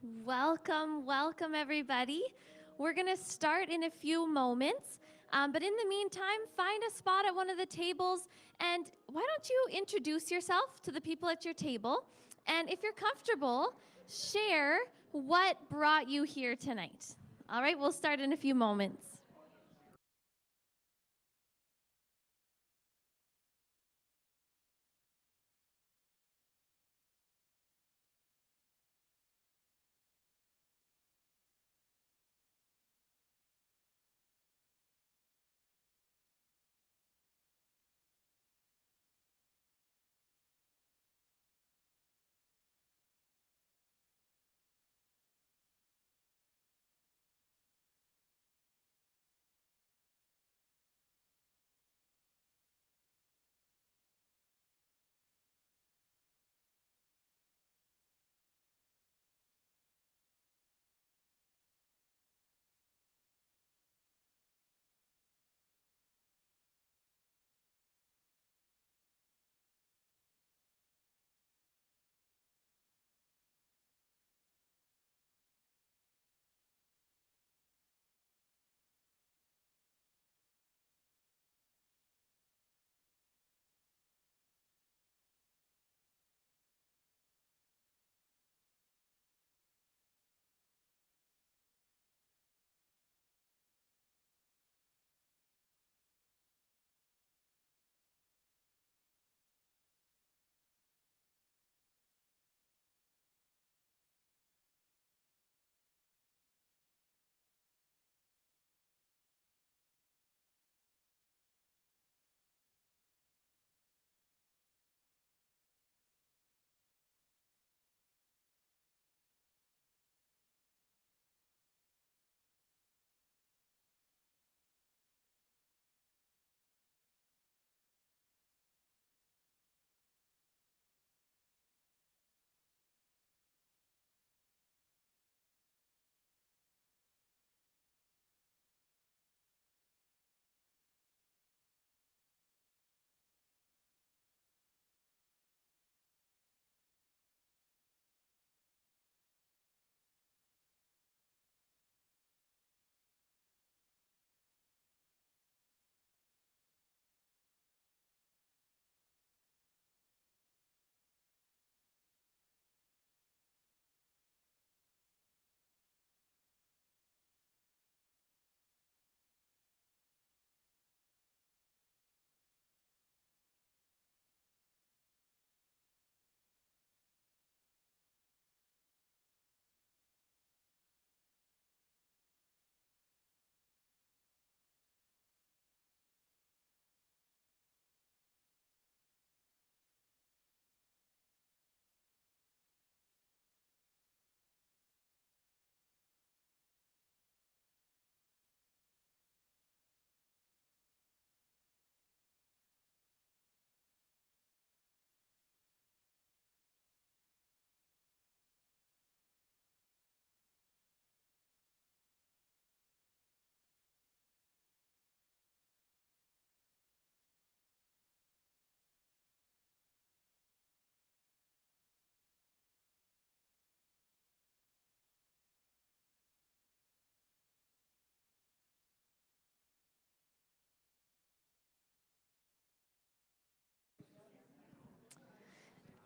Welcome, welcome, everybody. We're going to start in a few moments, but in the meantime, find a spot at one of the tables, and why don't you introduce yourself to the people at your table? And if you're comfortable, share what brought you here tonight. All right, we'll start in a few moments.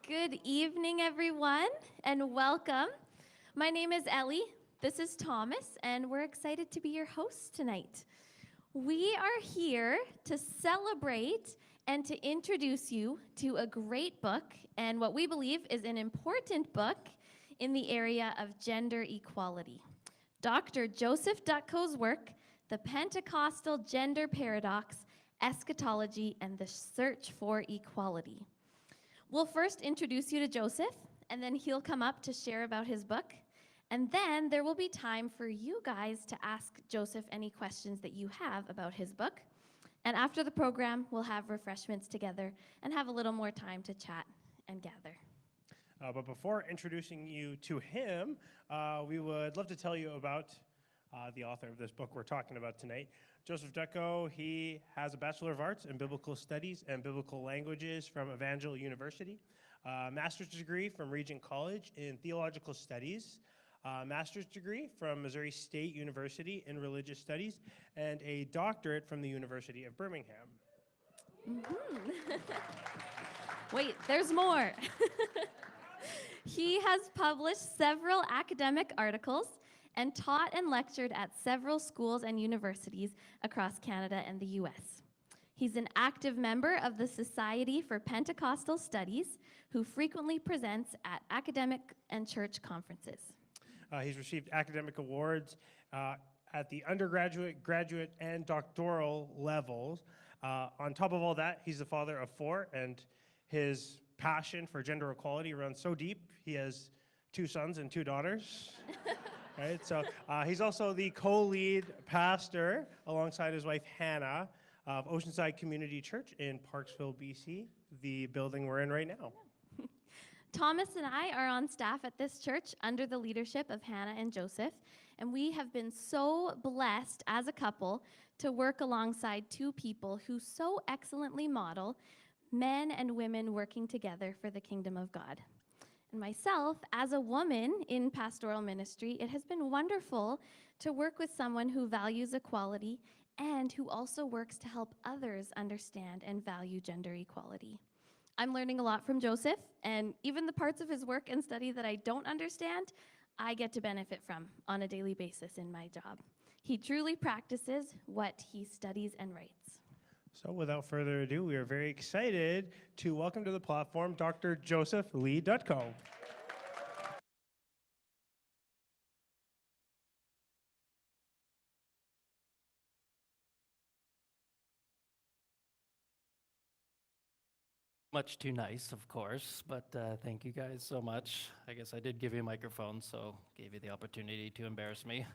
Good evening, everyone, and welcome. My name is Ellie. This is Thomas, and we're excited to be your hosts tonight. We are here to celebrate and to introduce you to a great book and what we believe is an important book in the area of gender equality. Dr. Joseph Dutko's work, The Pentecostal Gender Paradox, Eschatology, and the Search for Equality. We'll first introduce you to Joseph, and then he'll come up to share about his book. And then there will be time for you guys to ask Joseph any questions that you have about his book. And after the program, we'll have refreshments together and have a little more time to chat and gather. But before introducing you to him, we would love to tell you about the author of this book we're talking about tonight. Joseph Dutko, he has a Bachelor of Arts in Biblical Studies and Biblical Languages from Evangel University, a master's degree from Regent College in Theological Studies, a master's degree from Missouri State University in Religious Studies, and a doctorate from the University of Birmingham. Wait, there's more. He has published several academic articles and taught and lectured at several schools and universities across Canada and the US. He's an active member of the Society for Pentecostal Studies, who frequently presents at academic and church conferences. He's received academic awards at the undergraduate, graduate, and doctoral levels. On top of all that, he's the father of 4, and his passion for gender equality runs so deep, he has 2 sons and 2 daughters. Right? So he's also the co-lead pastor alongside his wife Hannah of Oceanside Community Church in Parksville, BC, the building we're in right now. Thomas and I are on staff at this church under the leadership of Hannah and Joseph, and we have been so blessed as a couple to work alongside 2 people who so excellently model men and women working together for the kingdom of God. And myself, as a woman in pastoral ministry, it has been wonderful to work with someone who values equality and who also works to help others understand and value gender equality. I'm learning a lot from Joseph, and even the parts of his work and study that I don't understand, I get to benefit from on a daily basis in my job. He truly practices what he studies and writes. So without further ado, we are very excited to welcome to the platform Dr. Joseph Lee Dutko. Much too nice, of course, but thank you guys so much. I guess I did give you a microphone, so gave you the opportunity to embarrass me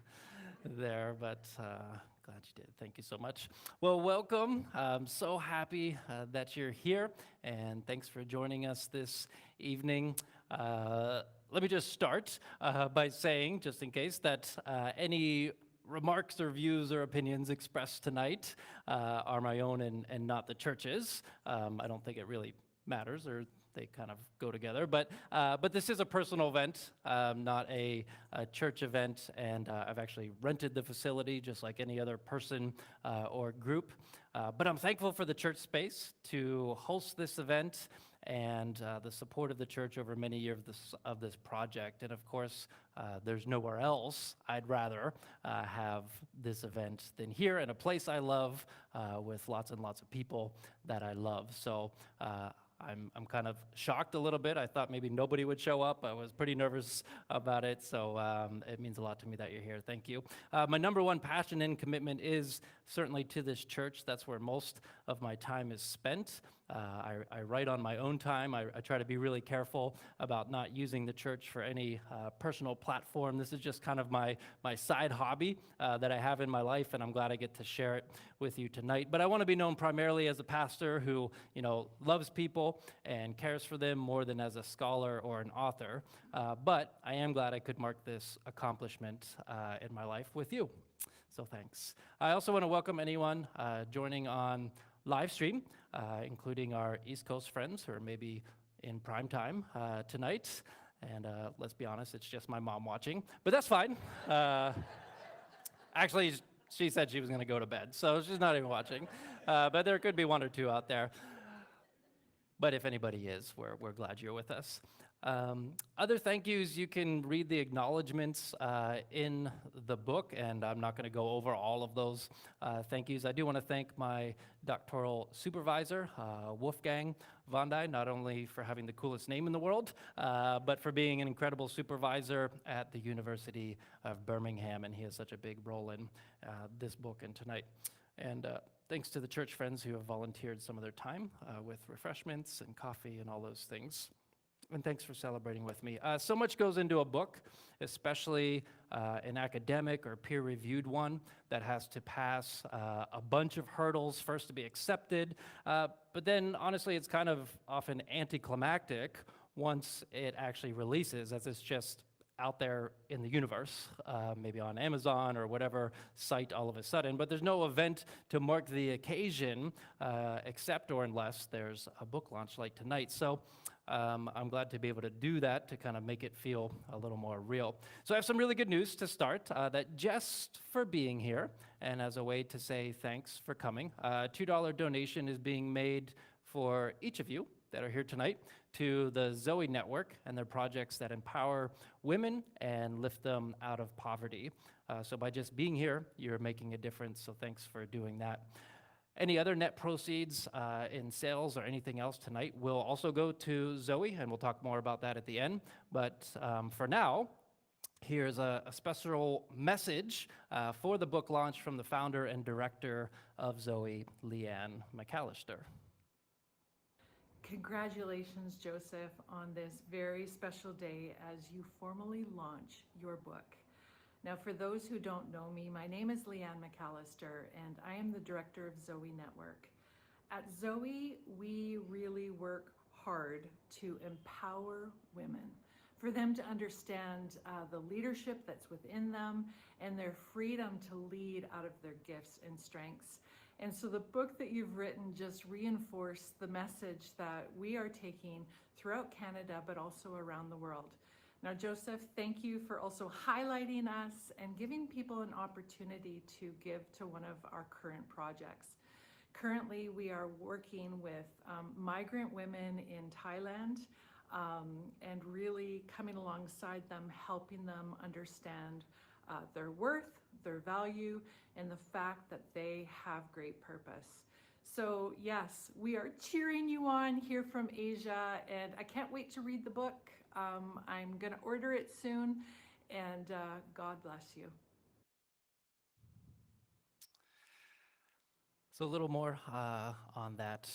there, but glad you did. Thank you so much. Well, welcome. I'm so happy that you're here, and thanks for joining us this evening. Let me just start by saying, just in case, that any remarks or views or opinions expressed tonight are my own and not the church's. I don't think it really matters, or they kind of go together. But this is a personal event, not a church event, and I've actually rented the facility just like any other person or group. But I'm thankful for the church space to host this event and the support of the church over many years of this project. And of course, there's nowhere else I'd rather have this event than here in a place I love with lots and lots of people that I love. So I'm kind of shocked a little bit. I thought maybe nobody would show up. I was pretty nervous about it, so it means a lot to me that you're here. Thank you. My number one passion and commitment is certainly to this church. That's where most of my time is spent. I write on my own time. I try to be really careful about not using the church for any personal platform. This is just kind of my side hobby that I have in my life, and I'm glad I get to share it with you tonight. But I want to be known primarily as a pastor who, loves people and cares for them more than as a scholar or an author. But I am glad I could mark this accomplishment in my life with you. So thanks. I also want to welcome anyone joining on live stream, including our East Coast friends who are maybe in prime time tonight. And let's be honest, it's just my mom watching, but that's fine. Actually, she said she was going to go to bed, so she's not even watching. But there could be 1 or 2 out there. But if anybody is, we're glad you're with us. Other thank yous, you can read the acknowledgments in the book, and I'm not going to go over all of those thank yous. I do want to thank my doctoral supervisor, Wolfgang Vondai, not only for having the coolest name in the world, but for being an incredible supervisor at the University of Birmingham, and he has such a big role in this book and tonight. And thanks to the church friends who have volunteered some of their time with refreshments and coffee and all those things. And thanks for celebrating with me. So much goes into a book, especially an academic or peer-reviewed one that has to pass a bunch of hurdles first to be accepted. But then, honestly, it's kind of often anticlimactic once it actually releases, as it's just out there in the universe, maybe on Amazon or whatever site all of a sudden. But there's no event to mark the occasion, except or unless there's a book launch like tonight. So I'm glad to be able to do that to kind of make it feel a little more real. So I have some really good news to start, that just for being here and as a way to say thanks for coming, a $2 donation is being made for each of you that are here tonight to the Zoe Network and their projects that empower women and lift them out of poverty. So by just being here, you're making a difference, so thanks for doing that. Any other net proceeds in sales or anything else tonight will also go to Zoe, and we'll talk more about that at the end. But for now, here's a special message for the book launch from the founder and director of Zoe, Leanne McAlister. Congratulations, Joseph, on this very special day as you formally launch your book. Now, for those who don't know me, my name is Leanne McAlister, and I am the director of Zoe Network. At Zoe, we really work hard to empower women, for them to understand the leadership that's within them and their freedom to lead out of their gifts and strengths. And so the book that you've written just reinforced the message that we are taking throughout Canada, but also around the world. Now, Joseph, thank you for also highlighting us and giving people an opportunity to give to one of our current projects. Currently, we are working with migrant women in Thailand and really coming alongside them, helping them understand their worth, their value, and the fact that they have great purpose. So yes, we are cheering you on here from Asia, and I can't wait to read the book. I'm gonna order it soon, and God bless you. So a little more on that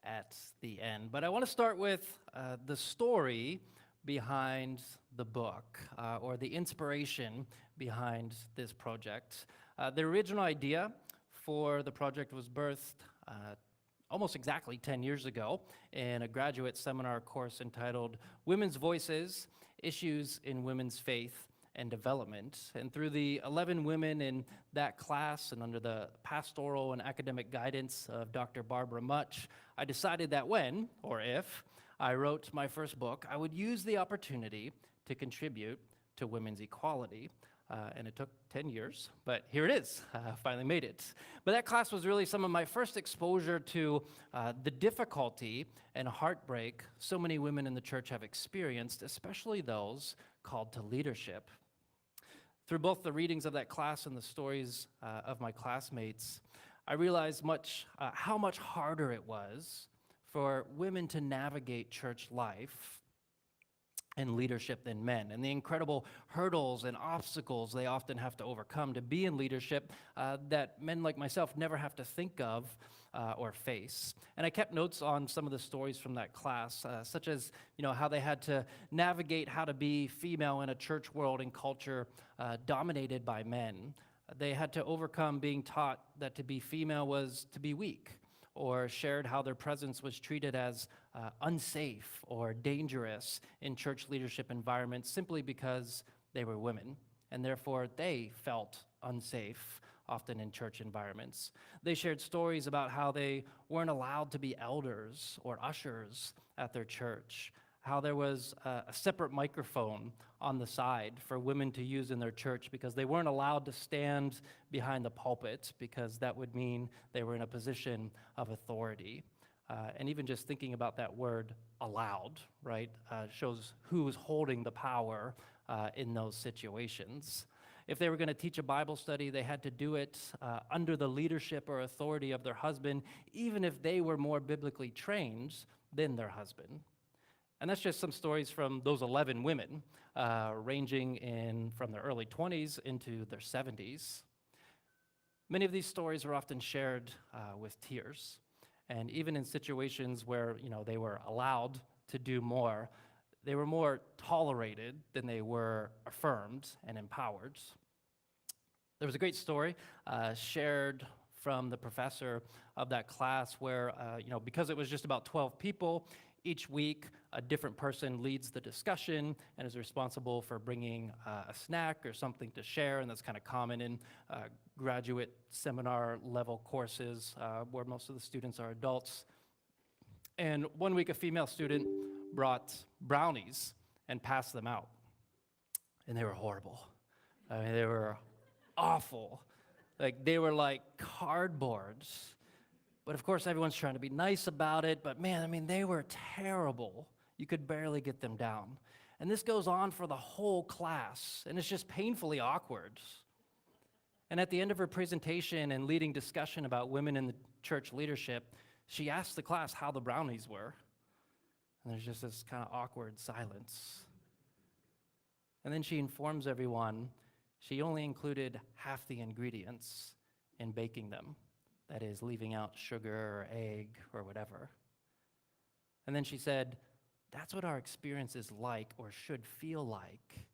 at the end. But I want to start with the story behind the book, or the inspiration behind this project. The original idea for the project was birthed almost exactly 10 years ago in a graduate seminar course entitled Women's Voices, Issues in Women's Faith and Development. And through the 11 women in that class and under the pastoral and academic guidance of Dr. Barbara Much, I decided that when, or if, I wrote my first book, I would use the opportunity to contribute to women's equality. And it took 10 years, but here it is. Finally made it. But that class was really some of my first exposure to the difficulty and heartbreak so many women in the church have experienced, especially those called to leadership. Through both the readings of that class and the stories of my classmates, I realized how much harder it was for women to navigate church life and leadership than men, and the incredible hurdles and obstacles they often have to overcome to be in leadership that men like myself never have to think of or face. And I kept notes on some of the stories from that class, such as how they had to navigate how to be female in a church world and culture dominated by men. They had to overcome being taught that to be female was to be weak, or shared how their presence was treated as unsafe or dangerous in church leadership environments simply because they were women, and therefore they felt unsafe, often in church environments. They shared stories about how they weren't allowed to be elders or ushers at their church, how there was a separate microphone on the side for women to use in their church because they weren't allowed to stand behind the pulpit because that would mean they were in a position of authority. And even just thinking about that word allowed, right, shows who was holding the power in those situations. If they were going to teach a Bible study, they had to do it under the leadership or authority of their husband, even if they were more biblically trained than their husband. And that's just some stories from those 11 women, ranging from their early 20s into their 70s. Many of these stories were often shared with tears. And even in situations where they were allowed to do more, they were more tolerated than they were affirmed and empowered. There was a great story shared from the professor of that class where, because it was just about 12 people, each week a different person leads the discussion and is responsible for bringing a snack or something to share, and that's kind of common in graduate seminar level courses where most of the students are adults. And one week a female student brought brownies and passed them out. And they were horrible. I mean, they were awful. Like, they were like cardboard. But of course, everyone's trying to be nice about it. But man, I mean, they were terrible. You could barely get them down. And this goes on for the whole class. And it's just painfully awkward. And at the end of her presentation and leading discussion about women in the church leadership, she asked the class how the brownies were. And there's just this kind of awkward silence. And then she informs everyone she only included half the ingredients in baking them. That is, leaving out sugar or egg or whatever. And then she said, that's what our experience is like or should feel like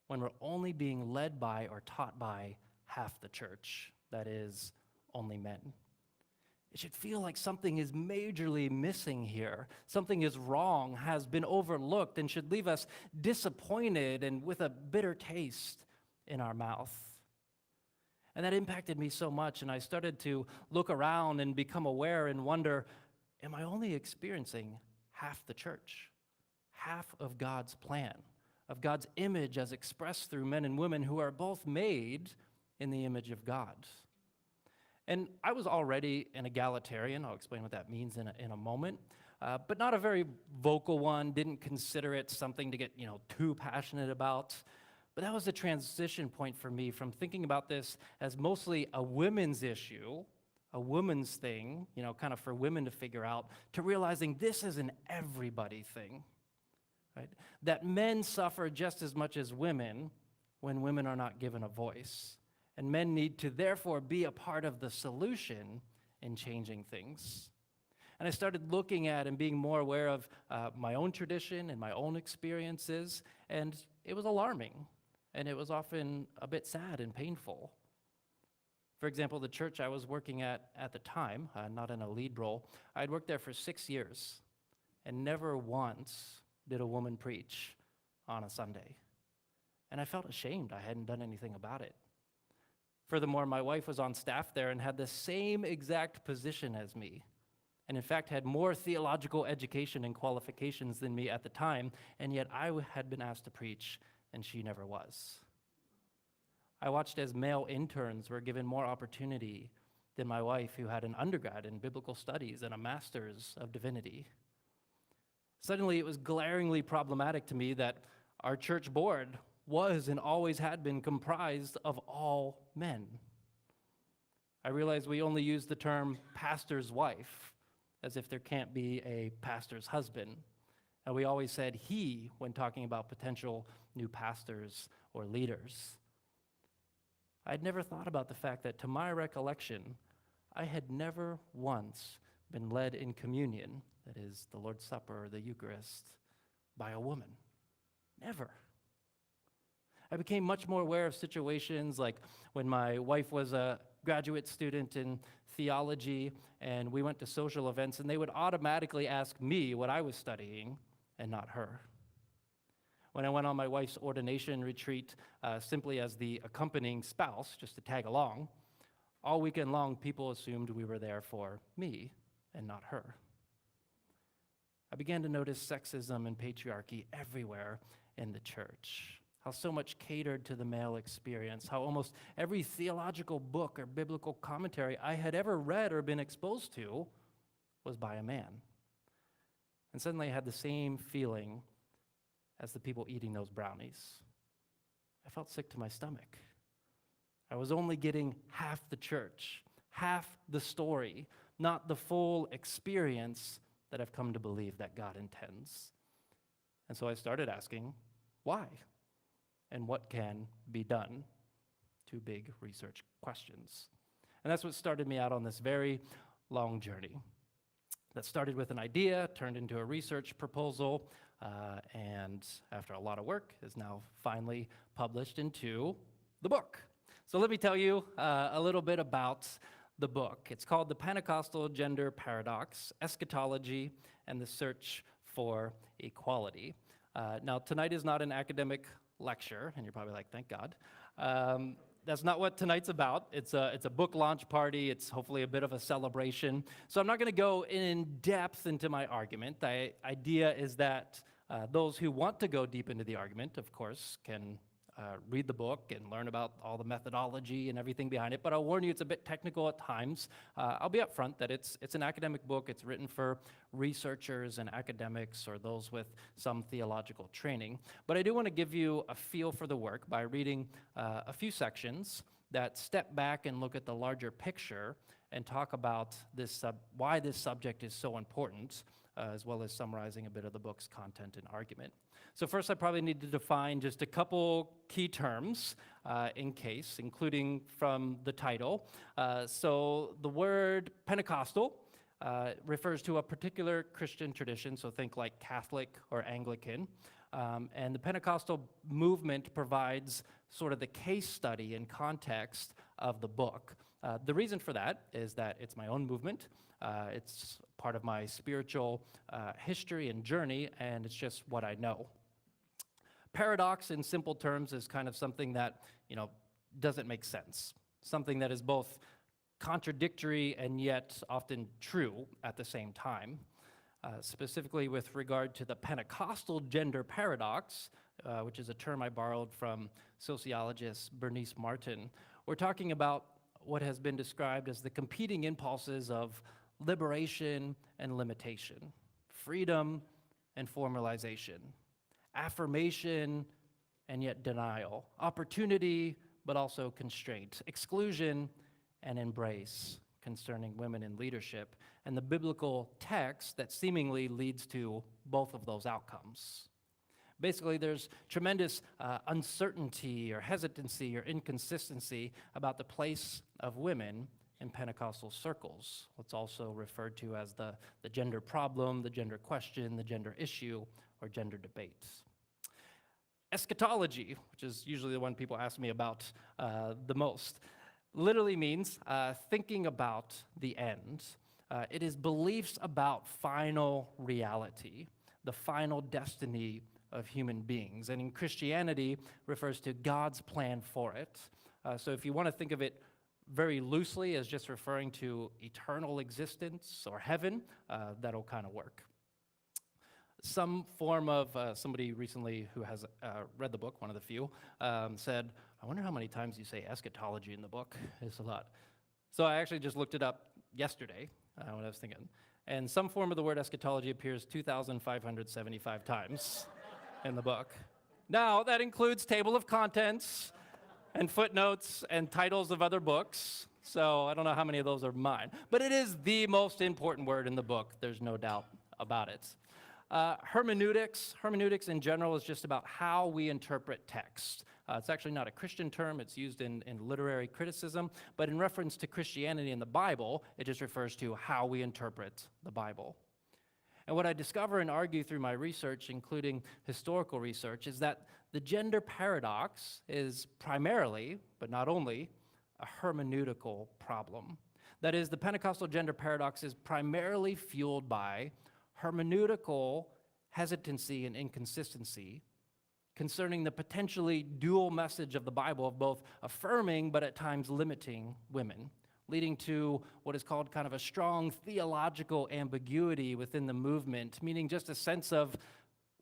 when we're only being led by or taught by half the church, that is, only men. It should feel like something is majorly missing here. Something is wrong, has been overlooked, and should leave us disappointed and with a bitter taste in our mouth. And that impacted me so much, and I started to look around and become aware and wonder, am I only experiencing half the church? Half of God's plan, of God's image as expressed through men and women who are both made in the image of God. And I was already an egalitarian. I'll explain what that means in a moment. But not a very vocal one, didn't consider it something to get too passionate about. But that was a transition point for me from thinking about this as mostly a women's issue, a woman's thing, kind of for women to figure out, to realizing this is an everybody thing, right? That men suffer just as much as women when women are not given a voice. And men need to therefore be a part of the solution in changing things. And I started looking at and being more aware of my own tradition and my own experiences, and it was alarming. And it was often a bit sad and painful. For example, the church I was working at the time, not in a lead role, I'd worked there for 6 years, and never once did a woman preach on a Sunday. And I felt ashamed I hadn't done anything about it. Furthermore, my wife was on staff there and had the same exact position as me, and in fact had more theological education and qualifications than me at the time, and yet I had been asked to preach, and she never was. I watched as male interns were given more opportunity than my wife, who had an undergrad in biblical studies and a master's of divinity. Suddenly, it was glaringly problematic to me that our church board was and always had been comprised of all men. I realized we only use the term pastor's wife as if there can't be a pastor's husband. And we always said he when talking about potential new pastors or leaders. I'd never thought about the fact that, to my recollection, I had never once been led in communion, that is, the Lord's Supper or the Eucharist, by a woman. Never. I became much more aware of situations like when my wife was a graduate student in theology and we went to social events, and they would automatically ask me what I was studying and not her. When I went on my wife's ordination retreat simply as the accompanying spouse, just to tag along, all weekend long people assumed we were there for me and not her. I began to notice sexism and patriarchy everywhere in the church. How so much catered to the male experience, how almost every theological book or biblical commentary I had ever read or been exposed to was by a man. And suddenly I had the same feeling as the people eating those brownies. I felt sick to my stomach. I was only getting half the church, half the story, not the full experience that I've come to believe that God intends. And so I started asking, why? And what can be done? Two big research questions. And that's what started me out on this very long journey. That started with an idea, turned into a research proposal, and after a lot of work is now finally published into the book. So let me tell you a little bit about the book. It's called The Pentecostal Gender Paradox, Eschatology, and the Search for Equality. Now, tonight is not an academic lecture, and you're probably like, thank God. that's not what tonight's about. It's a book launch party. It's hopefully a bit of a celebration. So I'm not going to go in depth into my argument. The idea is that those who want to go deep into the argument, of course, can read the book and learn about all the methodology and everything behind it. But I'll warn you, it's a bit technical at times. I'll be upfront that it's an academic book. It's written for researchers and academics or those with some theological training. But I do want to give you a feel for the work by reading a few sections that step back and look at the larger picture and talk about why this subject is so important, as well as summarizing a bit of the book's content and argument. So first, I probably need to define just a couple key terms including from the title. So the word Pentecostal refers to a particular Christian tradition, so think like Catholic or Anglican. And the Pentecostal movement provides sort of the case study and context of the book. The reason for that is that it's my own movement. It's part of my spiritual history and journey, and it's just what I know. Paradox, in simple terms, is kind of something that, doesn't make sense. Something that is both contradictory and yet often true at the same time. Specifically with regard to the Pentecostal gender paradox, which is a term I borrowed from sociologist Bernice Martin, we're talking about what has been described as the competing impulses of liberation and limitation, freedom and formalization, affirmation and yet denial, opportunity but also constraint, exclusion and embrace concerning women in leadership, and the biblical text that seemingly leads to both of those outcomes. Basically, there's tremendous uncertainty or hesitancy or inconsistency about the place of women in Pentecostal circles, what's also referred to as the gender problem, the gender question, the gender issue, or gender debates. Eschatology, which is usually the one people ask me about the most, literally means thinking about the end. It is beliefs about final reality, the final destiny of human beings. And in Christianity, refers to God's plan for it. So if you want to think of it very loosely as just referring to eternal existence or heaven, that'll kind of work. Some form of, somebody recently who has read the book, one of the few, said, I wonder how many times you say eschatology in the book. It's a lot. So I actually just looked it up yesterday when I was thinking. And some form of the word eschatology appears 2,575 times in the book. Now, that includes table of contents and footnotes and titles of other books. So I don't know how many of those are mine. But it is the most important word in the book. There's no doubt about it. Hermeneutics in general is just about how we interpret text. It's actually not a Christian term. It's used in literary criticism. But in reference to Christianity and the Bible, it just refers to how we interpret the Bible. And what I discover and argue through my research, including historical research, is that the gender paradox is primarily, but not only, a hermeneutical problem. That is, the Pentecostal gender paradox is primarily fueled by hermeneutical hesitancy and inconsistency concerning the potentially dual message of the Bible of both affirming but at times limiting women, leading to what is called kind of a strong theological ambiguity within the movement, meaning just a sense of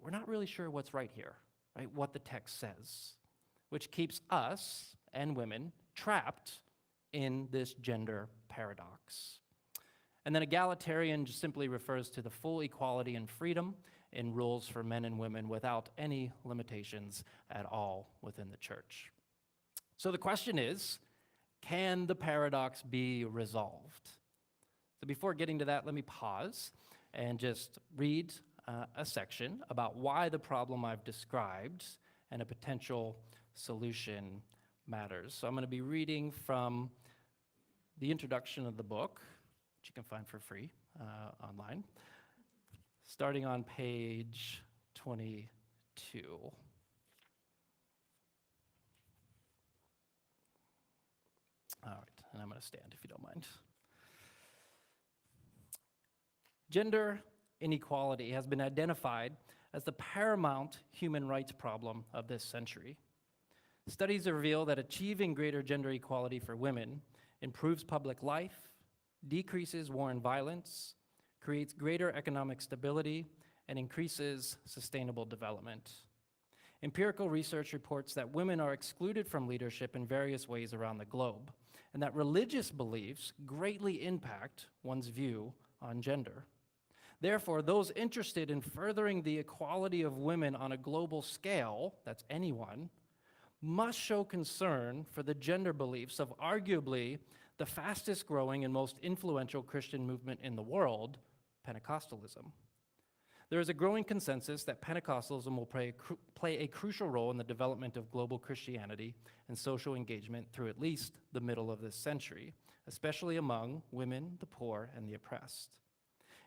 we're not really sure what's right here, right? What the text says, which keeps us and women trapped in this gender paradox. And then egalitarian just simply refers to the full equality and freedom in rules for men and women without any limitations at all within the church. So the question is, can the paradox be resolved? So before getting to that, let me pause and just read a section about why the problem I've described and a potential solution matters. So I'm going to be reading from the introduction of the book, which you can find for free online, starting on page 22. All right, and I'm going to stand if you don't mind. Gender inequality has been identified as the paramount human rights problem of this century. Studies reveal that achieving greater gender equality for women improves public life, decreases war and violence, creates greater economic stability, and increases sustainable development. Empirical research reports that women are excluded from leadership in various ways around the globe, and that religious beliefs greatly impact one's view on gender. Therefore, those interested in furthering the equality of women on a global scale, that's anyone, must show concern for the gender beliefs of arguably the fastest growing and most influential Christian movement in the world, Pentecostalism. There is a growing consensus that Pentecostalism will play a crucial role in the development of global Christianity and social engagement through at least the middle of this century, especially among women, the poor, and the oppressed.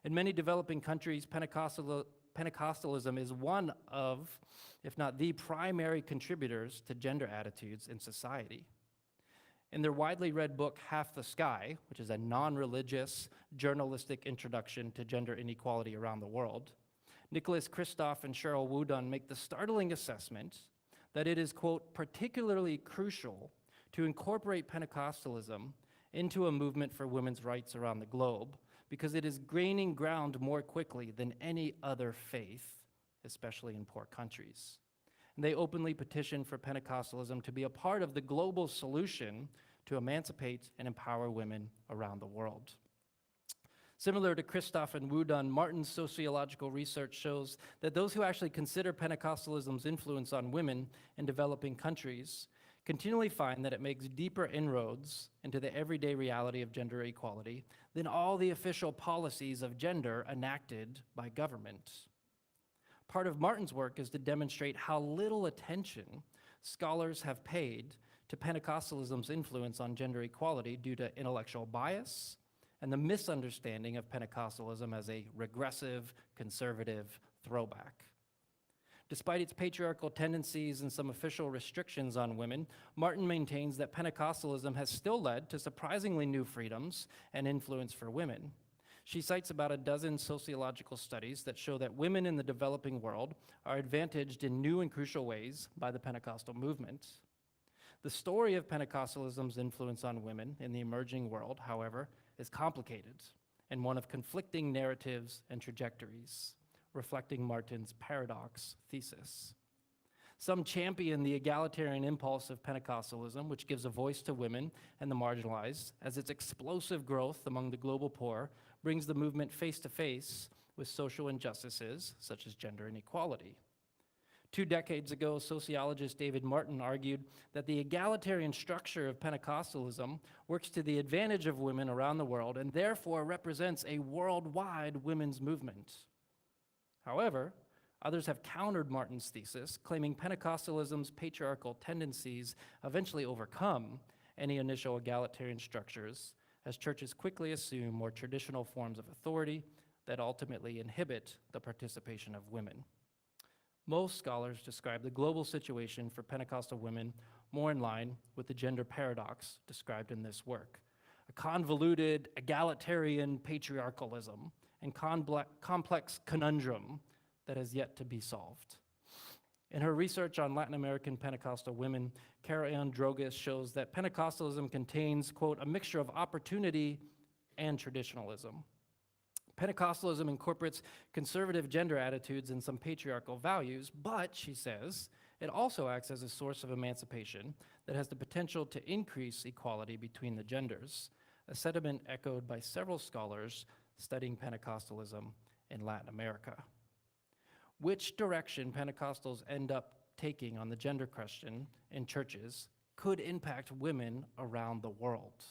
In many developing countries, Pentecostalism is one of, if not the primary contributors to gender attitudes in society. In their widely read book, Half the Sky, which is a non-religious journalistic introduction to gender inequality around the world, Nicholas Kristof and Cheryl Wudun make the startling assessment that it is, quote, particularly crucial to incorporate Pentecostalism into a movement for women's rights around the globe because it is gaining ground more quickly than any other faith, especially in poor countries. And they openly petition for Pentecostalism to be a part of the global solution to emancipate and empower women around the world. Similar to Kristof and Wudun, Martin's sociological research shows that those who actually consider Pentecostalism's influence on women in developing countries continually find that it makes deeper inroads into the everyday reality of gender equality than all the official policies of gender enacted by government. Part of Martin's work is to demonstrate how little attention scholars have paid to Pentecostalism's influence on gender equality due to intellectual bias and the misunderstanding of Pentecostalism as a regressive, conservative throwback. Despite its patriarchal tendencies and some official restrictions on women, Martin maintains that Pentecostalism has still led to surprisingly new freedoms and influence for women. She cites about a dozen sociological studies that show that women in the developing world are advantaged in new and crucial ways by the Pentecostal movement. The story of Pentecostalism's influence on women in the emerging world, however, is complicated and one of conflicting narratives and trajectories, reflecting Martin's paradox thesis. Some champion the egalitarian impulse of Pentecostalism, which gives a voice to women and the marginalized, as its explosive growth among the global poor brings the movement face to face with social injustices such as gender inequality. 2 decades ago, sociologist David Martin argued that the egalitarian structure of Pentecostalism works to the advantage of women around the world and therefore represents a worldwide women's movement. However, others have countered Martin's thesis, claiming Pentecostalism's patriarchal tendencies eventually overcome any initial egalitarian structures as churches quickly assume more traditional forms of authority that ultimately inhibit the participation of women. Most scholars describe the global situation for Pentecostal women more in line with the gender paradox described in this work, a convoluted egalitarian patriarchalism and complex conundrum that has yet to be solved. In her research on Latin American Pentecostal women, Cara Ann Drogas shows that Pentecostalism contains, quote, a mixture of opportunity and traditionalism. Pentecostalism incorporates conservative gender attitudes and some patriarchal values, but, she says, it also acts as a source of emancipation that has the potential to increase equality between the genders, a sentiment echoed by several scholars studying Pentecostalism in Latin America. Which direction Pentecostals end up taking on the gender question in churches could impact women around the world.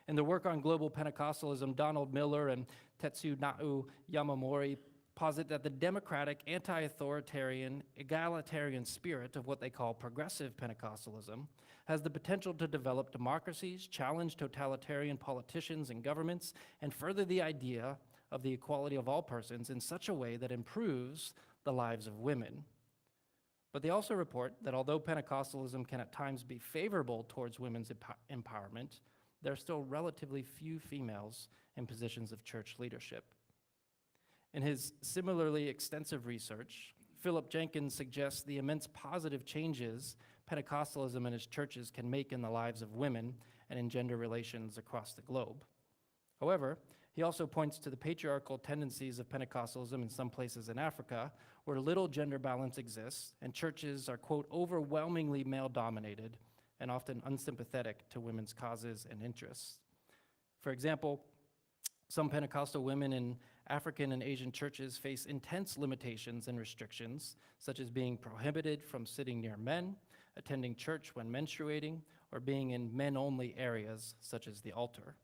In their work on global Pentecostalism, Donald Miller and Tetsunao Yamamori posit that the democratic, anti-authoritarian, egalitarian spirit of what they call progressive Pentecostalism has the potential to develop democracies, challenge totalitarian politicians and governments, and further the idea of the equality of all persons in such a way that improves the lives of women. But they also report that although Pentecostalism can at times be favorable towards women's empowerment, there are still relatively few females in positions of church leadership. In his similarly extensive research, Philip Jenkins suggests the immense positive changes Pentecostalism and its churches can make in the lives of women and in gender relations across the globe. However, he also points to the patriarchal tendencies of Pentecostalism in some places in Africa, where little gender balance exists, and churches are, quote, overwhelmingly male-dominated and often unsympathetic to women's causes and interests. For example, some Pentecostal women in African and Asian churches face intense limitations and restrictions, such as being prohibited from sitting near men, attending church when menstruating, or being in men-only areas, such as the altar.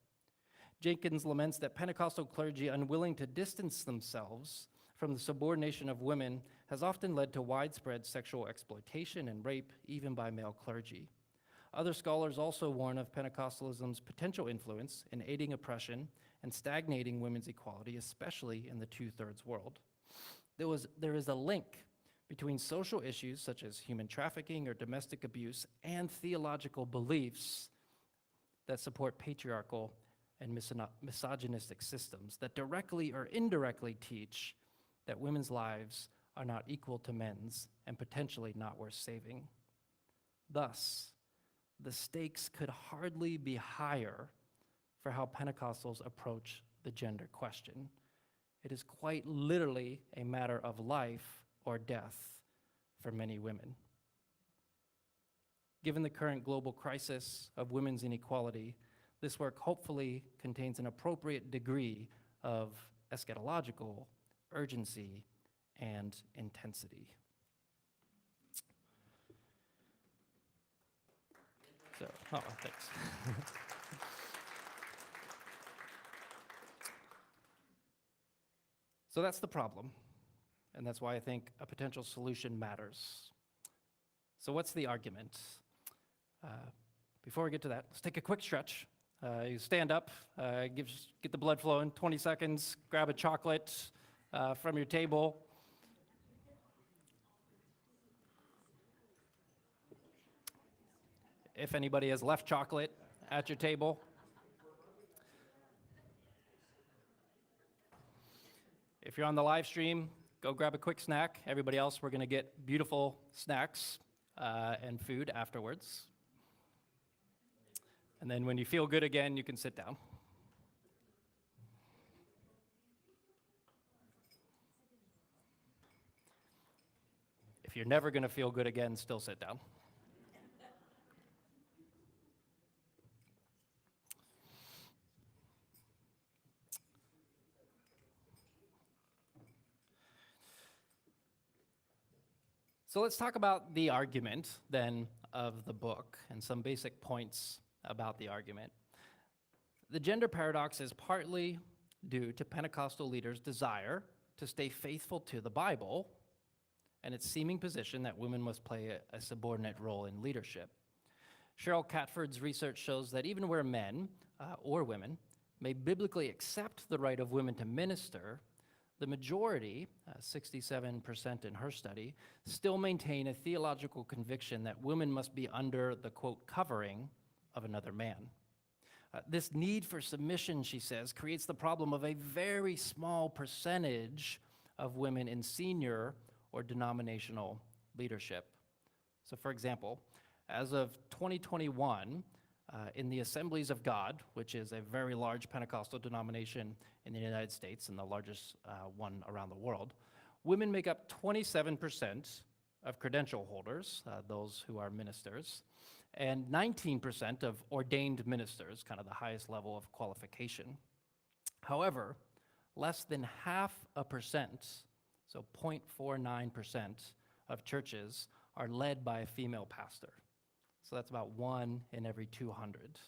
Jenkins laments that Pentecostal clergy unwilling to distance themselves from the subordination of women has often led to widespread sexual exploitation and rape, even by male clergy. Other scholars also warn of Pentecostalism's potential influence in aiding oppression and stagnating women's equality, especially in the two-thirds world. There is a link between social issues such as human trafficking or domestic abuse and theological beliefs that support patriarchal and misogynistic systems that directly or indirectly teach that women's lives are not equal to men's and potentially not worth saving. Thus, the stakes could hardly be higher for how Pentecostals approach the gender question. It is quite literally a matter of life or death for many women. Given the current global crisis of women's inequality, this work hopefully contains an appropriate degree of eschatological urgency and intensity. Thanks. So that's the problem, and that's why I think a potential solution matters. So what's the argument? Before we get to that, let's take a quick stretch. You stand up, get the blood flowing, 20 seconds, grab a chocolate from your table. If anybody has left chocolate at your table. If you're on the live stream, go grab a quick snack. Everybody else, we're going to get beautiful snacks and food afterwards. And then when you feel good again, you can sit down. If you're never going to feel good again, still sit down. So let's talk about the argument, then, of the book and some basic points about the argument. The gender paradox is partly due to Pentecostal leaders' desire to stay faithful to the Bible and its seeming position that women must play a subordinate role in leadership. Cheryl Catford's research shows that even where men or women may biblically accept the right of women to minister, the majority, 67% in her study, still maintain a theological conviction that women must be under the, quote, covering of another man. This need for submission, she says, creates the problem of a very small percentage of women in senior or denominational leadership. So for example, as of 2021, in the Assemblies of God, which is a very large Pentecostal denomination in the United States and the largest one around the world, women make up 27% of credential holders, those who are ministers, and 19% of ordained ministers, kind of the highest level of qualification. However, less than 0.5%, so 0.49% of churches are led by a female pastor. So that's about 1 in every 200.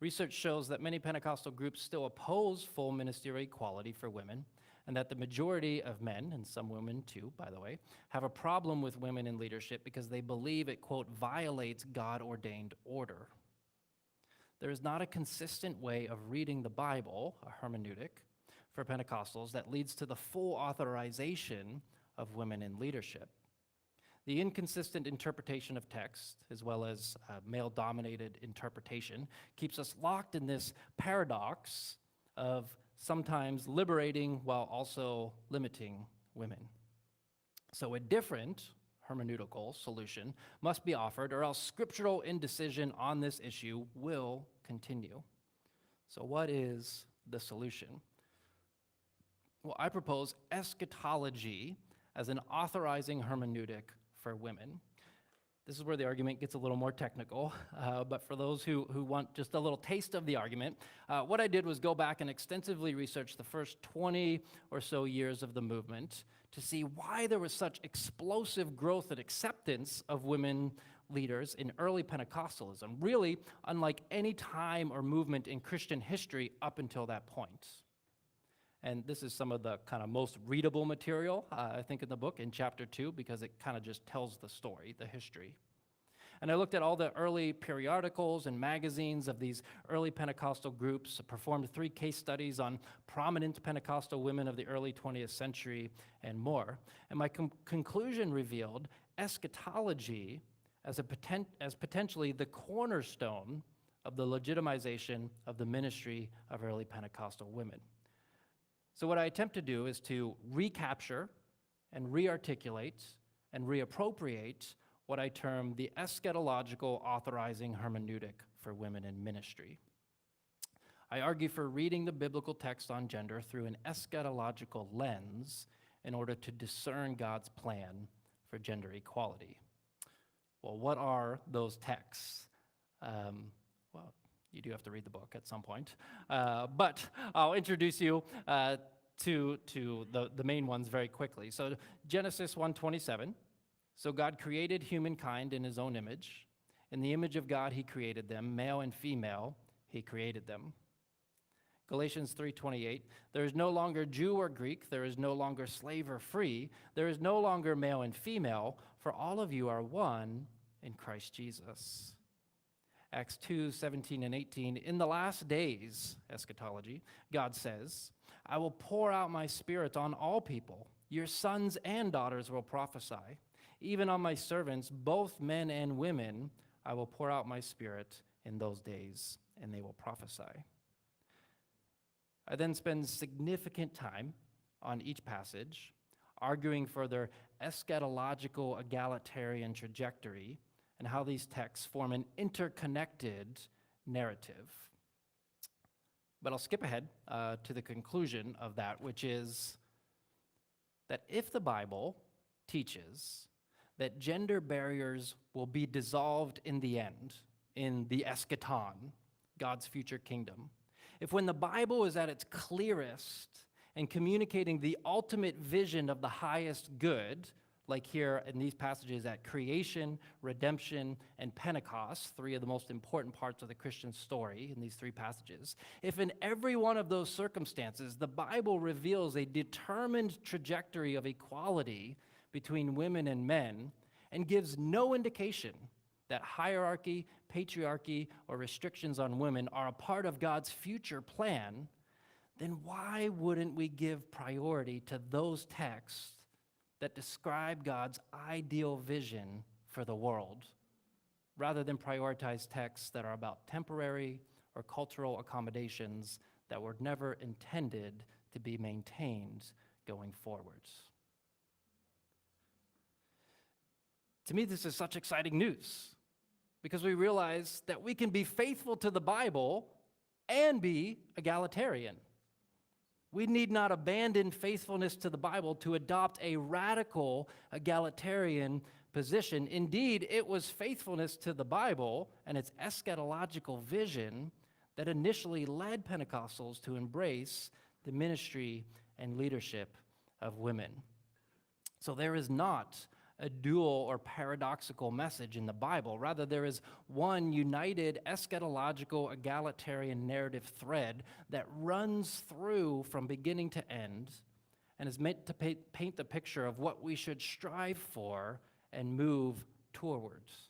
Research shows that many Pentecostal groups still oppose full ministerial equality for women, and that the majority of men, and some women too, by the way, have a problem with women in leadership because they believe it, quote, violates God-ordained order. There is not a consistent way of reading the Bible, a hermeneutic, for Pentecostals that leads to the full authorization of women in leadership. The inconsistent interpretation of text, as well as male-dominated interpretation, keeps us locked in this paradox of sometimes liberating while also limiting women. So a different hermeneutical solution must be offered, or else scriptural indecision on this issue will continue. So what is the solution? Well, I propose eschatology as an authorizing hermeneutic for women. This is where the argument gets a little more technical, but for those who want just a little taste of the argument, what I did was go back and extensively research the first 20 or so years of the movement to see why there was such explosive growth and acceptance of women leaders in early Pentecostalism, really unlike any time or movement in Christian history up until that point. And this is some of the kind of most readable material, I think, in the book in chapter 2, because it kind of just tells the story, the history. And I looked at all the early periodicals and magazines of these early Pentecostal groups, performed 3 case studies on prominent Pentecostal women of the early 20th century, and more. And my conclusion revealed eschatology as potentially the cornerstone of the legitimization of the ministry of early Pentecostal women. So what I attempt to do is to recapture and rearticulate and reappropriate what I term the eschatological authorizing hermeneutic for women in ministry. I argue for reading the biblical text on gender through an eschatological lens in order to discern God's plan for gender equality. Well, what are those texts? Well, you do have to read the book at some point, but I'll introduce you to the main ones very quickly. So Genesis 1:27. So God created humankind in his own image. In the image of God he created them, male and female he created them. Galatians 3:28. There is no longer Jew or Greek, there is no longer slave or free, there is no longer male and female, for all of you are one in Christ Jesus. Acts 2:17 and 18, in the last days, eschatology, God says, I will pour out my spirit on all people. Your sons and daughters will prophesy. Even on my servants, both men and women, I will pour out my spirit in those days, and they will prophesy. I then spend significant time on each passage, arguing for their eschatological egalitarian trajectory and how these texts form an interconnected narrative. But I'll skip ahead to the conclusion of that, which is that if the Bible teaches that gender barriers will be dissolved in the end, in the eschaton, God's future kingdom, if when the Bible is at its clearest and communicating the ultimate vision of the highest good, like here in these passages at creation, redemption, and Pentecost, 3 of the most important parts of the Christian story in these 3 passages, if in every one of those circumstances the Bible reveals a determined trajectory of equality between women and men and gives no indication that hierarchy, patriarchy, or restrictions on women are a part of God's future plan, then why wouldn't we give priority to those texts that describe God's ideal vision for the world, rather than prioritize texts that are about temporary or cultural accommodations that were never intended to be maintained going forwards? To me, this is such exciting news, because we realize that we can be faithful to the Bible and be egalitarian. We need not abandon faithfulness to the Bible to adopt a radical egalitarian position. Indeed, it was faithfulness to the Bible and its eschatological vision that initially led Pentecostals to embrace the ministry and leadership of women. So there is not a dual or paradoxical message in the Bible. Rather, there is one united eschatological egalitarian narrative thread that runs through from beginning to end and is meant to paint the picture of what we should strive for and move towards.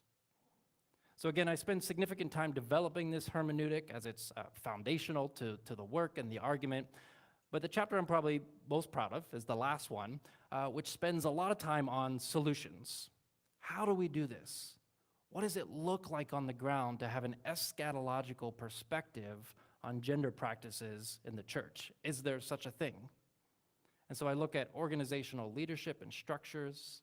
So again, I spend significant time developing this hermeneutic as it's foundational to the work and the argument. But the chapter I'm probably most proud of is the last one, which spends a lot of time on solutions. How do we do this? What does it look like on the ground to have an eschatological perspective on gender practices in the church? Is there such a thing? And so I look at organizational leadership and structures,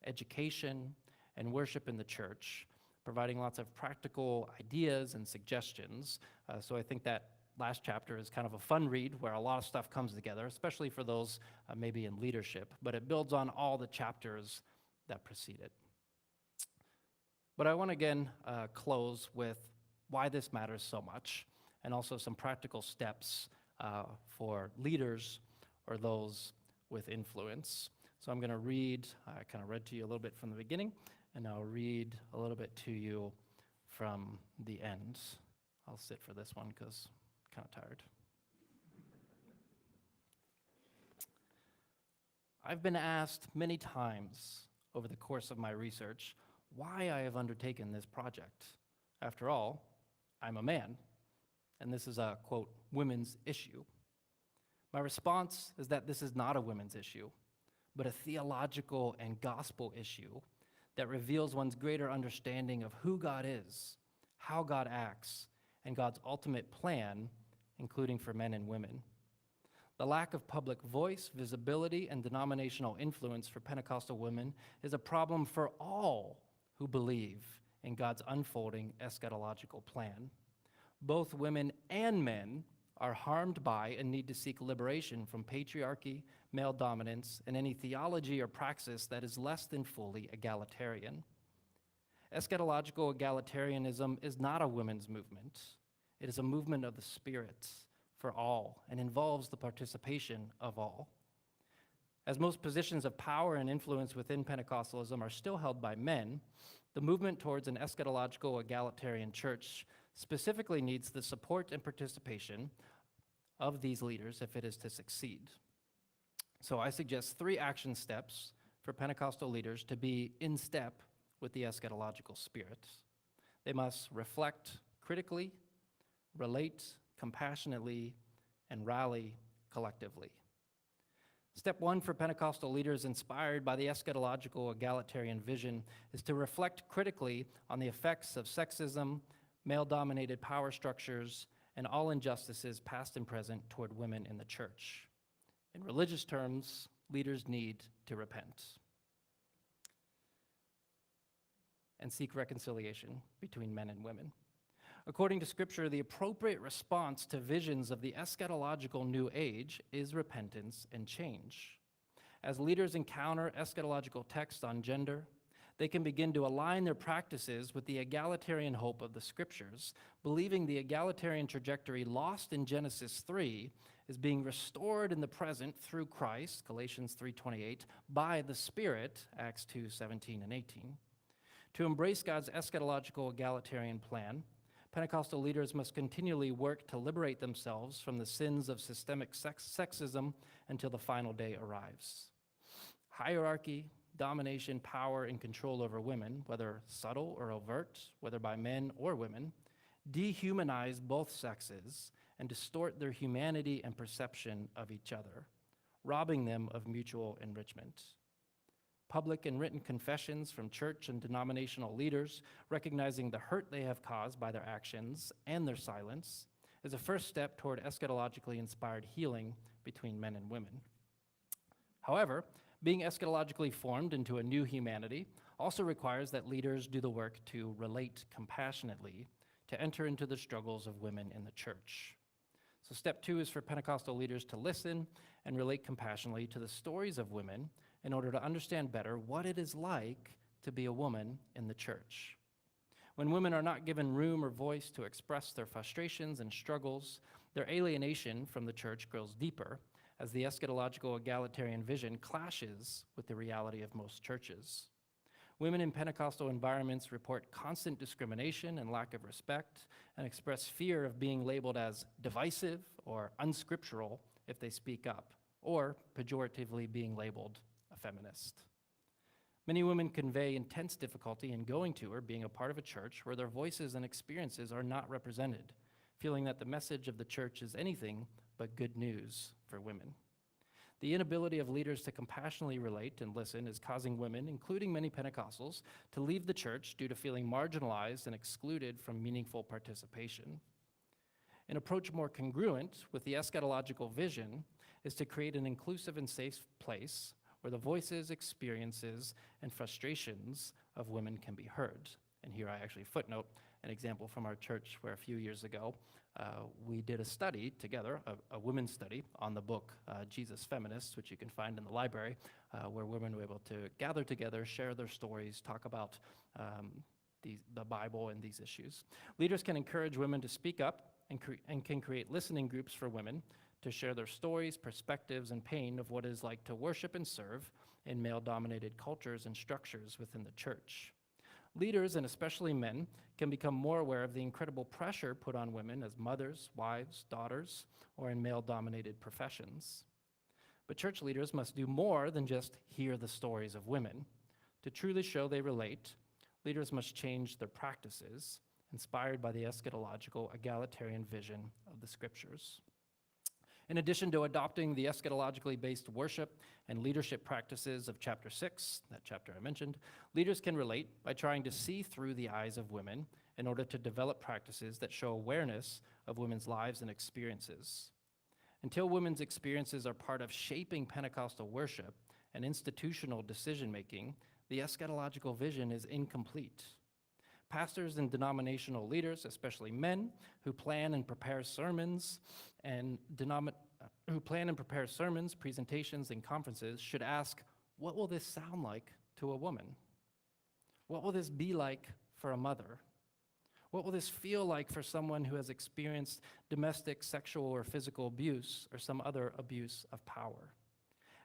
education, and worship in the church, providing lots of practical ideas and suggestions. So I think that last chapter is kind of a fun read where a lot of stuff comes together, especially for those maybe in leadership, but it builds on all the chapters that precede it. But I want to again close with why this matters so much, and also some practical steps for leaders or those with influence. So I'm going to read, I kind of read to you a little bit from the beginning, and I'll read a little bit to you from the end. I'll sit for this one because I'm kind of tired. I've been asked many times over the course of my research why I have undertaken this project. After all, I'm a man, and this is a, quote, women's issue. My response is that this is not a women's issue, but a theological and gospel issue that reveals one's greater understanding of who God is, how God acts, and God's ultimate plan, including for men and women. The lack of public voice, visibility, and denominational influence for Pentecostal women is a problem for all who believe in God's unfolding eschatological plan. Both women and men are harmed by and need to seek liberation from patriarchy, male dominance, and any theology or praxis that is less than fully egalitarian. Eschatological egalitarianism is not a women's movement. It is a movement of the Spirit for all and involves the participation of all. As most positions of power and influence within Pentecostalism are still held by men, the movement towards an eschatological egalitarian church specifically needs the support and participation of these leaders if it is to succeed. So I suggest 3 action steps for Pentecostal leaders to be in step with the eschatological spirit. They must reflect critically, relate compassionately, and rally collectively. Step 1 for Pentecostal leaders inspired by the eschatological egalitarian vision is to reflect critically on the effects of sexism, male-dominated power structures, and all injustices past and present toward women in the church. In religious terms, leaders need to repent and seek reconciliation between men and women. According to Scripture, the appropriate response to visions of the eschatological new age is repentance and change. As leaders encounter eschatological texts on gender, they can begin to align their practices with the egalitarian hope of the Scriptures, believing the egalitarian trajectory lost in Genesis 3 is being restored in the present through Christ, Galatians 3:28, by the Spirit, Acts 2:17 and 18. To embrace God's eschatological egalitarian plan, Pentecostal leaders must continually work to liberate themselves from the sins of systemic sexism until the final day arrives. Hierarchy, domination, power, and control over women, whether subtle or overt, whether by men or women, dehumanize both sexes and distort their humanity and perception of each other, robbing them of mutual enrichment. Public and written confessions from church and denominational leaders, recognizing the hurt they have caused by their actions and their silence, is a first step toward eschatologically inspired healing between men and women. However, being eschatologically formed into a new humanity also requires that leaders do the work to relate compassionately, to enter into the struggles of women in the church. So step 2 is for Pentecostal leaders to listen and relate compassionately to the stories of women in order to understand better what it is like to be a woman in the church. When women are not given room or voice to express their frustrations and struggles, their alienation from the church grows deeper as the eschatological egalitarian vision clashes with the reality of most churches. Women in Pentecostal environments report constant discrimination and lack of respect and express fear of being labeled as divisive or unscriptural if they speak up, or pejoratively being labeled a feminist. Many women convey intense difficulty in going to or being a part of a church where their voices and experiences are not represented, feeling that the message of the church is anything but good news for women. The inability of leaders to compassionately relate and listen is causing women, including many Pentecostals, to leave the church due to feeling marginalized and excluded from meaningful participation. An approach more congruent with the eschatological vision is to create an inclusive and safe place where the voices, experiences, and frustrations of women can be heard. And here I actually footnote an example from our church where a few years ago we did a study together, a women's study on the book Jesus Feminists, which you can find in the library, where women were able to gather together, share their stories, talk about the Bible and these issues. Leaders can encourage women to speak up and can create listening groups for women to share their stories, perspectives, and pain of what it's like to worship and serve in male-dominated cultures and structures within the church. Leaders, and especially men, can become more aware of the incredible pressure put on women as mothers, wives, daughters, or in male-dominated professions. But church leaders must do more than just hear the stories of women. To truly show they relate, leaders must change their practices, inspired by the eschatological egalitarian vision of the scriptures. In addition to adopting the eschatologically based worship and leadership practices of chapter 6, that chapter I mentioned, leaders can relate by trying to see through the eyes of women in order to develop practices that show awareness of women's lives and experiences. Until women's experiences are part of shaping Pentecostal worship and institutional decision-making, the eschatological vision is incomplete. Pastors and denominational leaders, especially men, who plan and prepare sermons, presentations, and conferences should ask, what will this sound like to a woman? What will this be like for a mother? What will this feel like for someone who has experienced domestic, sexual, or physical abuse, or some other abuse of power?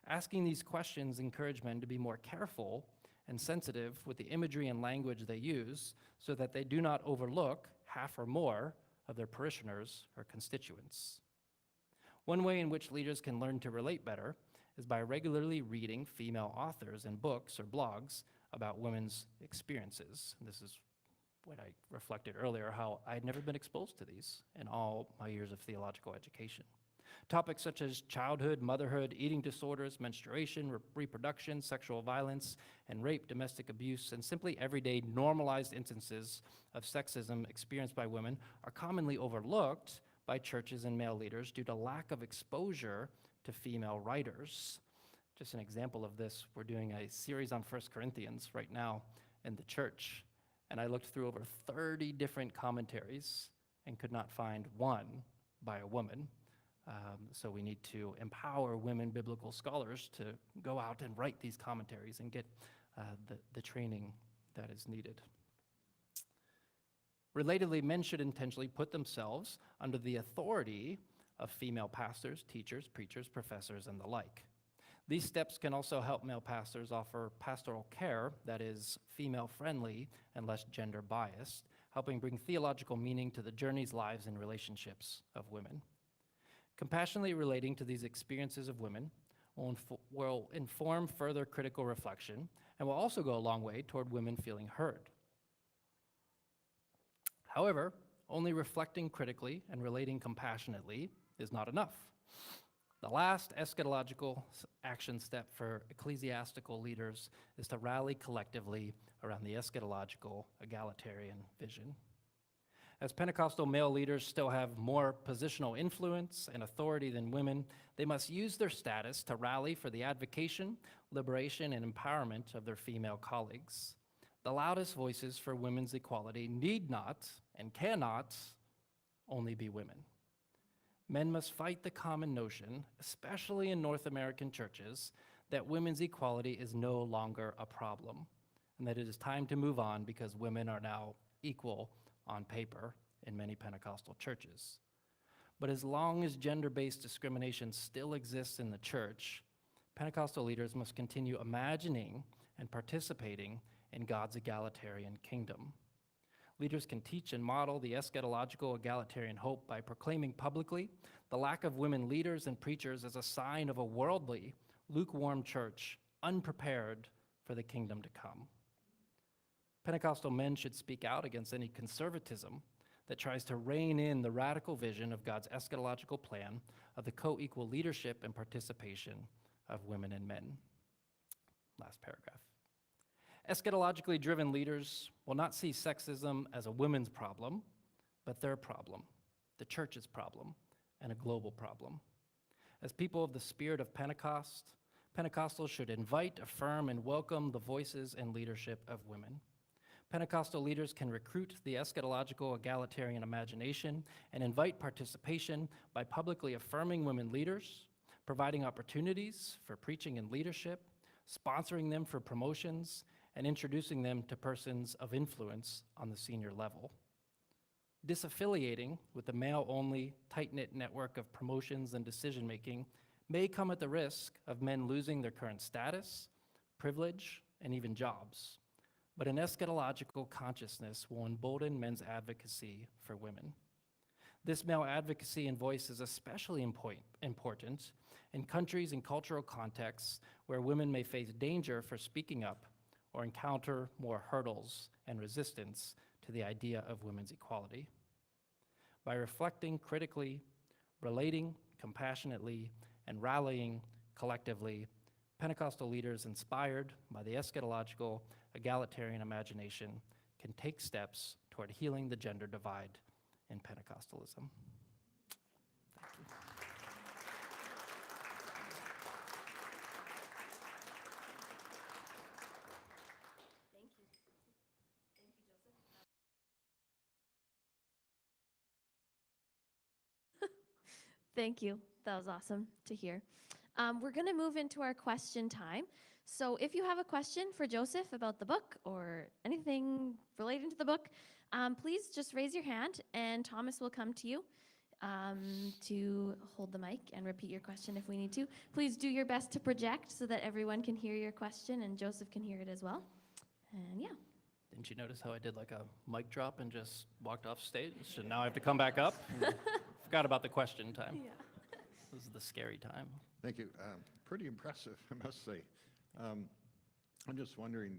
Asking these questions encourage men to be more careful and sensitive with the imagery and language they use so that they do not overlook half or more of their parishioners or constituents. One way in which leaders can learn to relate better is by regularly reading female authors in books or blogs about women's experiences. And this is what I reflected earlier, how I had never been exposed to these in all my years of theological education. Topics such as childhood, motherhood, eating disorders, menstruation, reproduction, sexual violence, and rape, domestic abuse, and simply everyday normalized instances of sexism experienced by women are commonly overlooked by churches and male leaders due to lack of exposure to female writers. Just an example of this, we're doing a series on 1 Corinthians right now in the church, and I looked through over 30 different commentaries and could not find one by a woman. So we need to empower women biblical scholars to go out and write these commentaries and get the training that is needed. Relatedly, men should intentionally put themselves under the authority of female pastors, teachers, preachers, professors, and the like. These steps can also help male pastors offer pastoral care that is female-friendly and less gender-biased, helping bring theological meaning to the journeys, lives, and relationships of women. Compassionately relating to these experiences of women will inform further critical reflection and will also go a long way toward women feeling heard. However, only reflecting critically and relating compassionately is not enough. The last eschatological action step for ecclesiastical leaders is to rally collectively around the eschatological egalitarian vision. As Pentecostal male leaders still have more positional influence and authority than women, they must use their status to rally for the advocation, liberation, and empowerment of their female colleagues. The loudest voices for women's equality need not and cannot only be women. Men must fight the common notion, especially in North American churches, that women's equality is no longer a problem, and that it is time to move on because women are now equal on paper in many Pentecostal churches. But as long as gender-based discrimination still exists in the church, Pentecostal leaders must continue imagining and participating in God's egalitarian kingdom. Leaders can teach and model the eschatological egalitarian hope by proclaiming publicly the lack of women leaders and preachers as a sign of a worldly, lukewarm church unprepared for the kingdom to come. Pentecostal men should speak out against any conservatism that tries to rein in the radical vision of God's eschatological plan of the co-equal leadership and participation of women and men. Last paragraph. Eschatologically driven leaders will not see sexism as a women's problem, but their problem, the church's problem, and a global problem. As people of the spirit of Pentecost, Pentecostals should invite, affirm, and welcome the voices and leadership of women. Pentecostal leaders can recruit the eschatological egalitarian imagination and invite participation by publicly affirming women leaders, providing opportunities for preaching and leadership, sponsoring them for promotions, and introducing them to persons of influence on the senior level. Disaffiliating with the male-only, tight-knit network of promotions and decision-making may come at the risk of men losing their current status, privilege, and even jobs. But an eschatological consciousness will embolden men's advocacy for women. This male advocacy and voice is especially important in countries and cultural contexts where women may face danger for speaking up or encounter more hurdles and resistance to the idea of women's equality. By reflecting critically, relating compassionately, and rallying collectively, Pentecostal leaders inspired by the eschatological egalitarian imagination can take steps toward healing the gender divide in Pentecostalism. Thank you. Thank you. That was awesome to hear. We're going to move into our question time. So if you have a question for Joseph about the book or anything relating to the book, please just raise your hand and Thomas will come to you to hold the mic and repeat your question if we need to. Please do your best to project so that everyone can hear your question and Joseph can hear it as well. And yeah. Didn't you notice how I did like a mic drop and just walked off stage? So now I have to come back up? Forgot about the question time. Yeah. This is the scary time. Thank you. Pretty impressive, I must say. I'm just wondering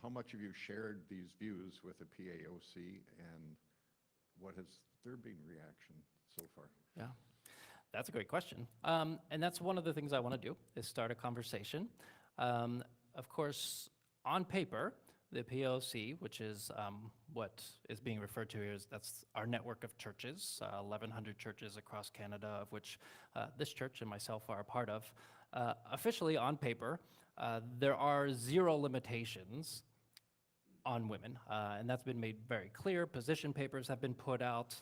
how much have you shared these views with the PAOC and what has their been reaction so far? Yeah, that's a great question. And that's one of the things I want to do is start a conversation. Of course, on paper, the POC, which is what is being referred to here, that's our network of churches, 1,100 churches across Canada, of which this church and myself are a part of. Officially, on paper, there are 0 limitations on women, and that's been made very clear. Position papers have been put out,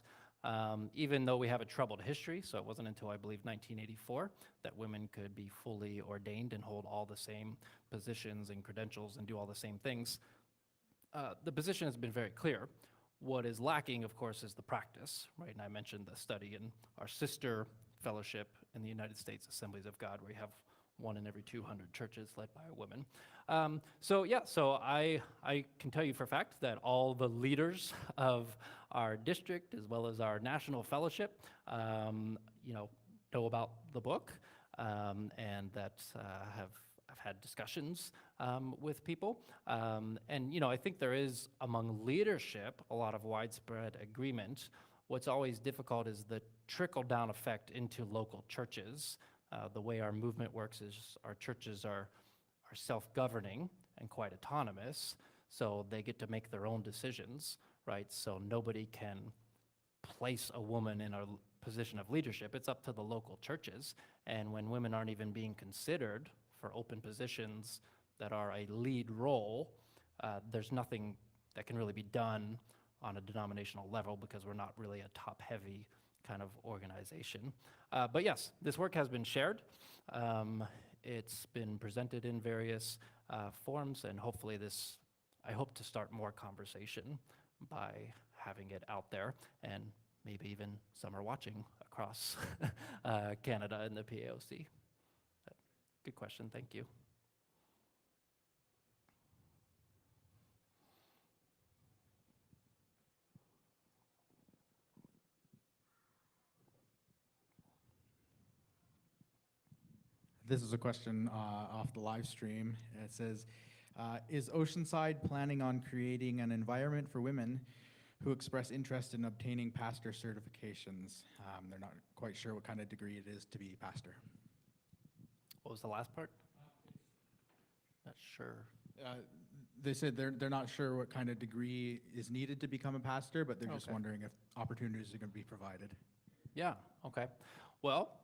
even though we have a troubled history, so it wasn't until, I believe, 1984 that women could be fully ordained and hold all the same positions and credentials and do all the same things. The position has been very clear. What is lacking, of course, is the practice, right? And I mentioned the study in our sister fellowship in the United States Assemblies of God, where we have 1 in every 200 churches led by a woman. So I can tell you for a fact that all the leaders of our district, as well as our national fellowship, know about the book, and that I've had discussions with people. And I think there is, among leadership, a lot of widespread agreement. What's always difficult is the trickle-down effect into local churches. The way our movement works is our churches are self-governing and quite autonomous, so they get to make their own decisions, right? So nobody can place a woman in a position of leadership. It's up to the local churches, and when women aren't even being considered for open positions that are a lead role, there's nothing that can really be done on a denominational level because we're not really a top-heavy kind of organization. But yes, this work has been shared. It's been presented in various forms, and hopefully I hope to start more conversation by having it out there, and maybe even some are watching across Canada and the PAOC. Good question, thank you. This is a question off the live stream. It says, is Oceanside planning on creating an environment for women who express interest in obtaining pastor certifications? They're not quite sure what kind of degree it is to be pastor. What was the last part? Not sure. They said they're not sure what kind of degree is needed to become a pastor, but they're just wondering if opportunities are going to be provided. Yeah, okay. Well,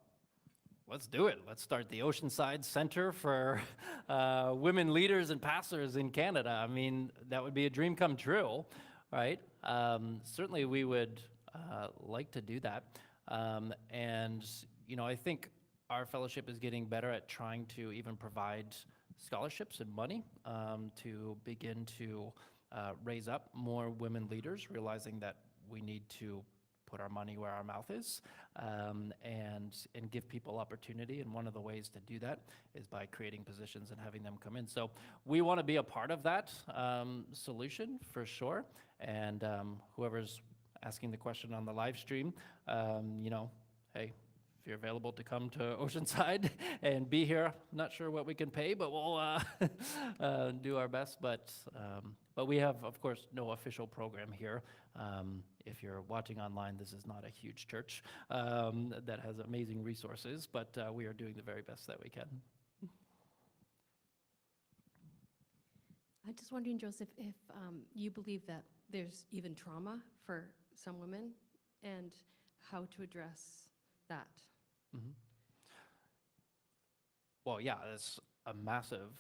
let's do it. Let's start the Oceanside Center for women leaders and pastors in Canada. I mean, that would be a dream come true, right? Certainly we would like to do that. And, you know, I think our fellowship is getting better at trying to even provide scholarships and money to begin to raise up more women leaders, realizing that we need to put our money where our mouth is, and give people opportunity. And one of the ways to do that is by creating positions and having them come in. So we want to be a part of that solution for sure. And whoever's asking the question on the live stream, you know, hey, if you're available to come to Oceanside and be here, I'm not sure what we can pay, but we'll do our best. But we have, of course, no official program here. If you're watching online, this is not a huge church that has amazing resources, but we are doing the very best that we can. I'm just wondering, Joseph, if you believe that there's even trauma for some women and how to address that. Mm-hmm. Well, yeah, that's a massive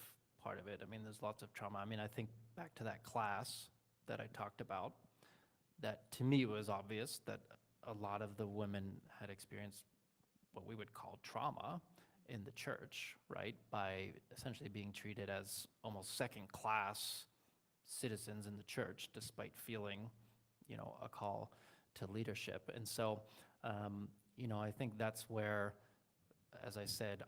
part of it. I mean, there's lots of trauma. I mean, I think back to that class that I talked about, that to me was obvious that a lot of the women had experienced what we would call trauma in the church, right? By essentially being treated as almost second-class citizens in the church, despite feeling, you know, a call to leadership. And so, you know, I think that's where, as I said,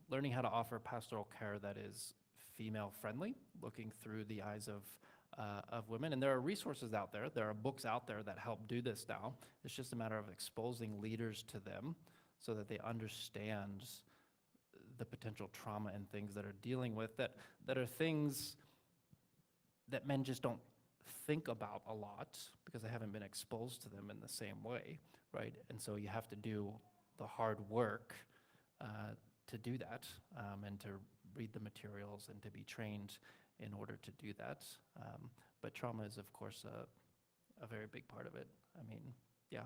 learning how to offer pastoral care that is female-friendly, looking through the eyes of women. And there are resources out there. There are books out there that help do this now. It's just a matter of exposing leaders to them so that they understand the potential trauma and things that are dealing with that are things that men just don't think about a lot because they haven't been exposed to them in the same way, right? And so you have to do the hard work to do that, and to read the materials and to be trained in order to do that. But trauma is, of course, a very big part of it. I mean, yeah.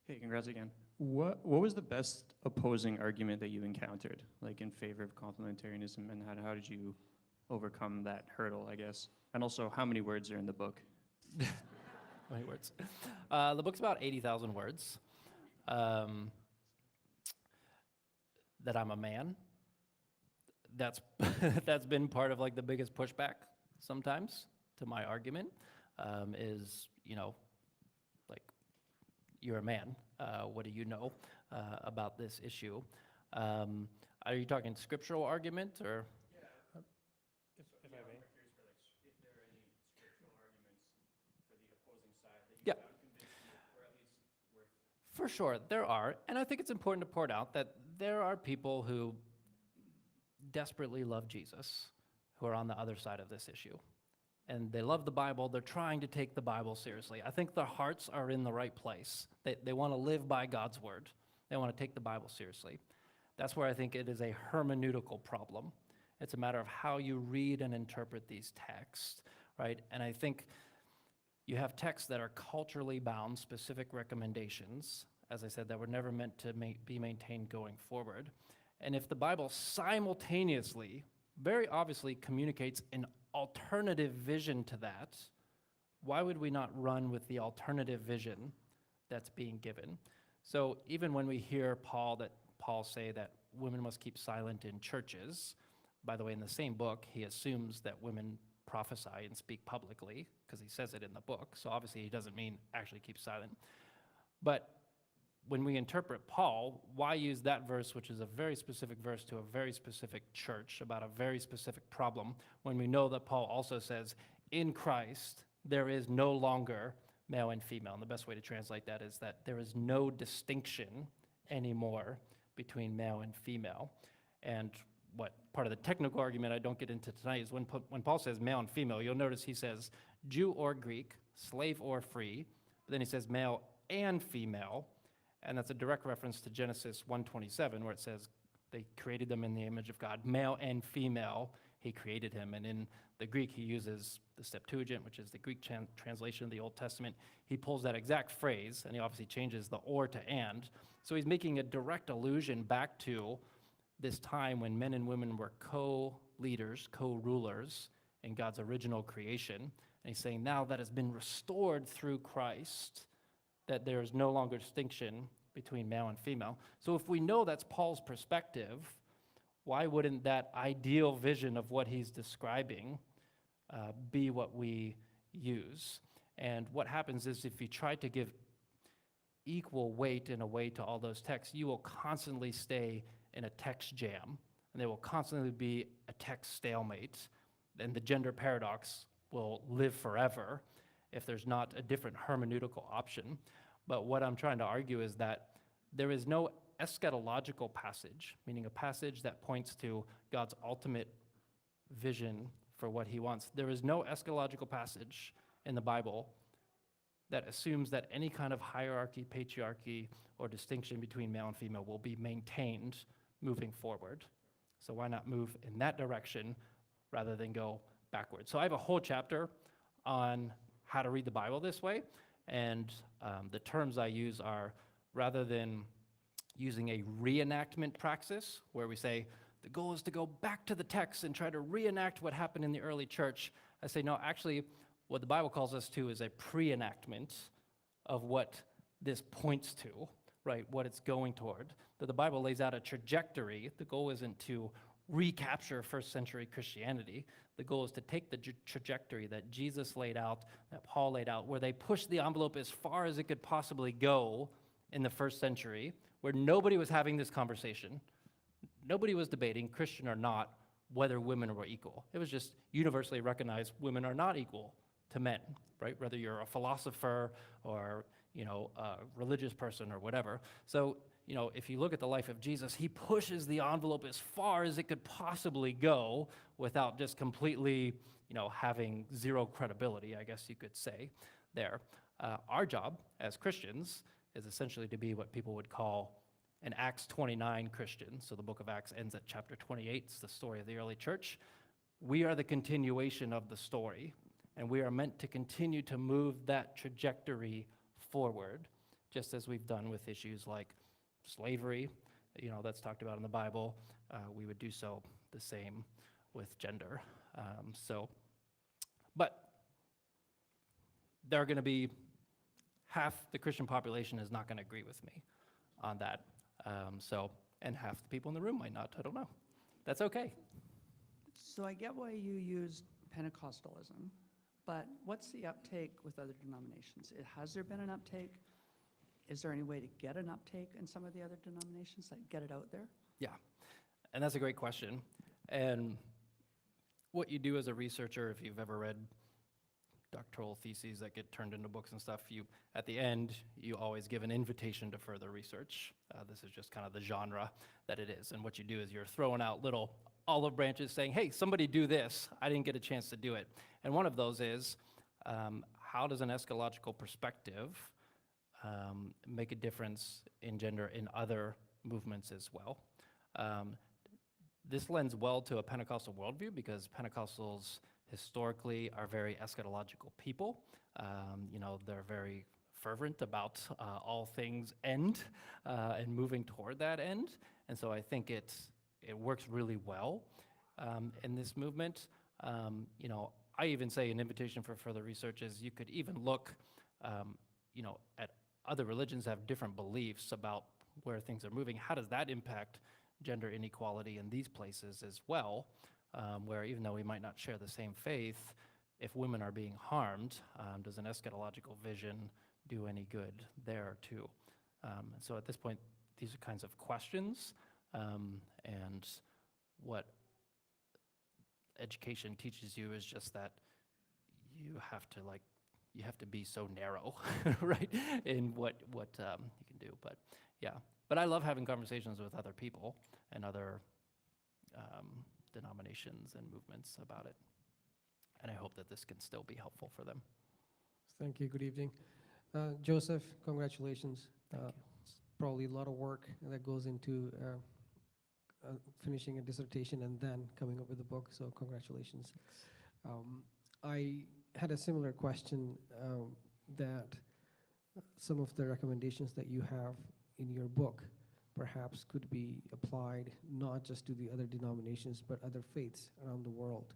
Hey, congrats again. What was the best opposing argument that you encountered, like in favor of complementarianism, and how did you overcome that hurdle, I guess? And also, how many words are in the book? How many words? The book's about 80,000 words. That I'm a man. That's that's been part of like the biggest pushback sometimes to my argument, is, you know, like, you're a man. What do you know about this issue? Are you talking scriptural argument or? If I may. If there are any scriptural arguments for the opposing side that you Yeah. found convincing, or at least worth. For sure, there are. And I think it's important to point out that there are people who desperately love Jesus who are on the other side of this issue. And they love the Bible. They're trying to take the Bible seriously. I think their hearts are in the right place. They want to live by God's word. They want to take the Bible seriously. That's where I think it is a hermeneutical problem. It's a matter of how you read and interpret these texts, right? And I think you have texts that are culturally bound, specific recommendations, as I said, that were never meant to be maintained going forward. And if the Bible simultaneously, very obviously communicates an alternative vision to that, why would we not run with the alternative vision that's being given? So even when we hear Paul say that women must keep silent in churches, by the way, in the same book, he assumes that women prophesy and speak publicly, because he says it in the book, so obviously he doesn't mean actually keep silent. But when we interpret Paul, why use that verse, which is a very specific verse to a very specific church about a very specific problem, when we know that Paul also says, in Christ, there is no longer male and female. And the best way to translate that is that there is no distinction anymore between male and female. And what part of the technical argument I don't get into tonight is when Paul says male and female, you'll notice he says Jew or Greek, slave or free, but then he says male and female. And that's a direct reference to Genesis 1:27, where it says they created them in the image of God, male and female. he created him. And in the Greek, he uses the Septuagint, which is the Greek translation of the Old Testament. He pulls that exact phrase, and he obviously changes the or to and. So he's making a direct allusion back to this time when men and women were co-leaders, co-rulers in God's original creation. And he's saying now that has been restored through Christ, that there is no longer distinction between male and female. So if we know that's Paul's perspective, why wouldn't that ideal vision of what he's describing be what we use? And what happens is if you try to give equal weight in a way to all those texts, you will constantly stay in a text jam, and there will constantly be a text stalemate, and the gender paradox will live forever if there's not a different hermeneutical option. But what I'm trying to argue is that there is no eschatological passage, meaning a passage that points to God's ultimate vision for what he wants. There is no eschatological passage in the Bible that assumes that any kind of hierarchy, patriarchy, or distinction between male and female will be maintained moving forward. So why not move in that direction rather than go backwards? So I have a whole chapter on how to read the Bible this way, and the terms I use are, rather than using a reenactment praxis, where we say, the goal is to go back to the text and try to reenact what happened in the early church, I say, no, actually, what the Bible calls us to is a pre-enactment of what this points to, right, what it's going toward. That the Bible lays out a trajectory. The goal isn't to recapture first century Christianity. The goal is to take the trajectory that Jesus laid out, that Paul laid out, where they pushed the envelope as far as it could possibly go in the first century, where nobody was having this conversation. Nobody was debating, Christian or not, whether women were equal. It was just universally recognized women are not equal to men, right? Whether you're a philosopher or, a religious person or whatever. So, if you look at the life of Jesus, he pushes the envelope as far as it could possibly go without just completely, having zero credibility, I guess you could say there. Our job as Christians is essentially to be what people would call an Acts 29 Christian. So the book of Acts ends at chapter 28. It's the story of the early church. We are the continuation of the story, and we are meant to continue to move that trajectory forward, just as we've done with issues like slavery, that's talked about in the Bible. We would do so the same with gender. But there are going to be half the Christian population is not going to agree with me on that. And half the people in the room might not. I don't know. That's okay. So I get why you used Pentecostalism, but what's the uptake with other denominations? Has there been an uptake? Is there any way to get an uptake in some of the other denominations, like get it out there? Yeah, and that's a great question. And what you do as a researcher, if you've ever read doctoral theses that get turned into books and stuff, at the end, you always give an invitation to further research. This is just kind of the genre that it is. And what you do is you're throwing out little olive branches saying, hey, somebody do this. I didn't get a chance to do it. And one of those is, how does an eschatological perspective make a difference in gender in other movements as well? This lends well to a Pentecostal worldview because Pentecostals historically are very eschatological people. They're very fervent about all things end and moving toward that end. And so I think it works really well in this movement. I even say an invitation for further research is you could even look, at other religions have different beliefs about where things are moving. How does that impact gender inequality in these places as well? Where even though we might not share the same faith, if women are being harmed, does an eschatological vision do any good there too? And so at this point, these are kinds of questions, and what education teaches you is just that you have to be so narrow, right, in what you can do. But yeah, but I love having conversations with other people and other denominations and movements about it. And I hope that this can still be helpful for them. Thank you. Good evening. Joseph, congratulations. Thank you. It's probably a lot of work that goes into finishing a dissertation and then coming up with a book. So congratulations. I had a similar question that some of the recommendations that you have in your book perhaps could be applied not just to the other denominations but other faiths around the world.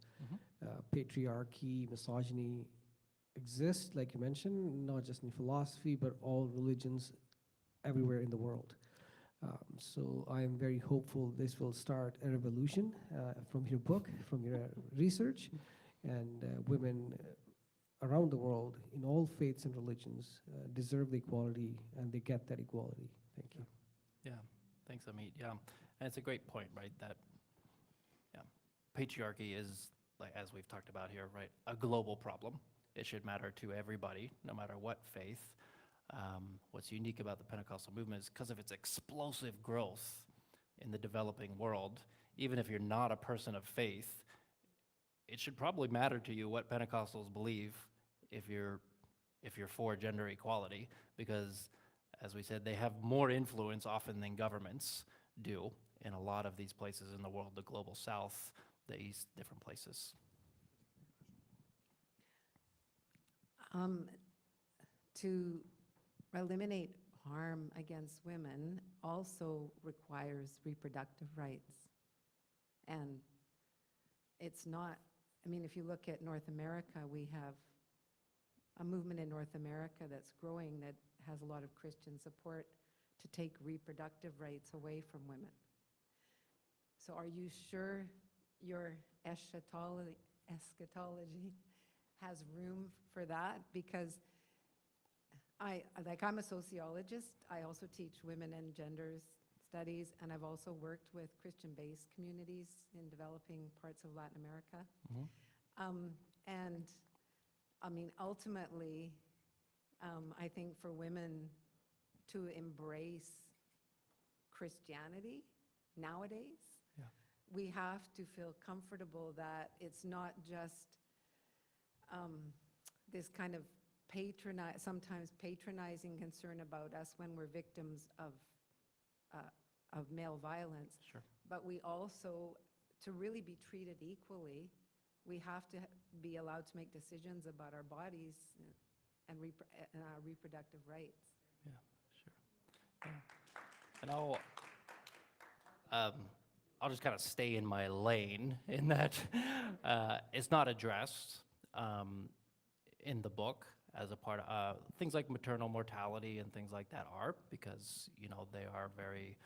Patriarchy, misogyny exist, like you mentioned, not just in philosophy but all religions everywhere in the world. So I am very hopeful this will start a revolution from your book, from your research, and women around the world in all faiths and religions deserve the equality, and they get that equality. Thank you. Yeah, thanks, Amit. Yeah, and it's a great point, right? That patriarchy is, like as we've talked about here, right, a global problem. It should matter to everybody, no matter what faith. What's unique about the Pentecostal movement is because of its explosive growth in the developing world. Even if you're not a person of faith, it should probably matter to you what Pentecostals believe if you're for gender equality, because as we said, they have more influence often than governments do in a lot of these places in the world, the global south, the east, different places. To eliminate harm against women also requires reproductive rights. And it's not, I mean, if you look at North America, we have a movement in North America that's growing that has a lot of Christian support to take reproductive rights away from women. So are you sure your eschatology has room for that? Because I'm a sociologist. I also teach women and gender studies, and I've also worked with Christian-based communities in developing parts of Latin America. And I mean, ultimately, I think for women to embrace Christianity nowadays, we have to feel comfortable that it's not just this kind of sometimes patronizing concern about us when we're victims of male violence. Sure. But we also, to really be treated equally, we have to be allowed to make decisions about our bodies and our reproductive rights. Yeah, sure. And I'll just kind of stay in my lane in that it's not addressed in the book as a part of things like maternal mortality and things like that are, because they are very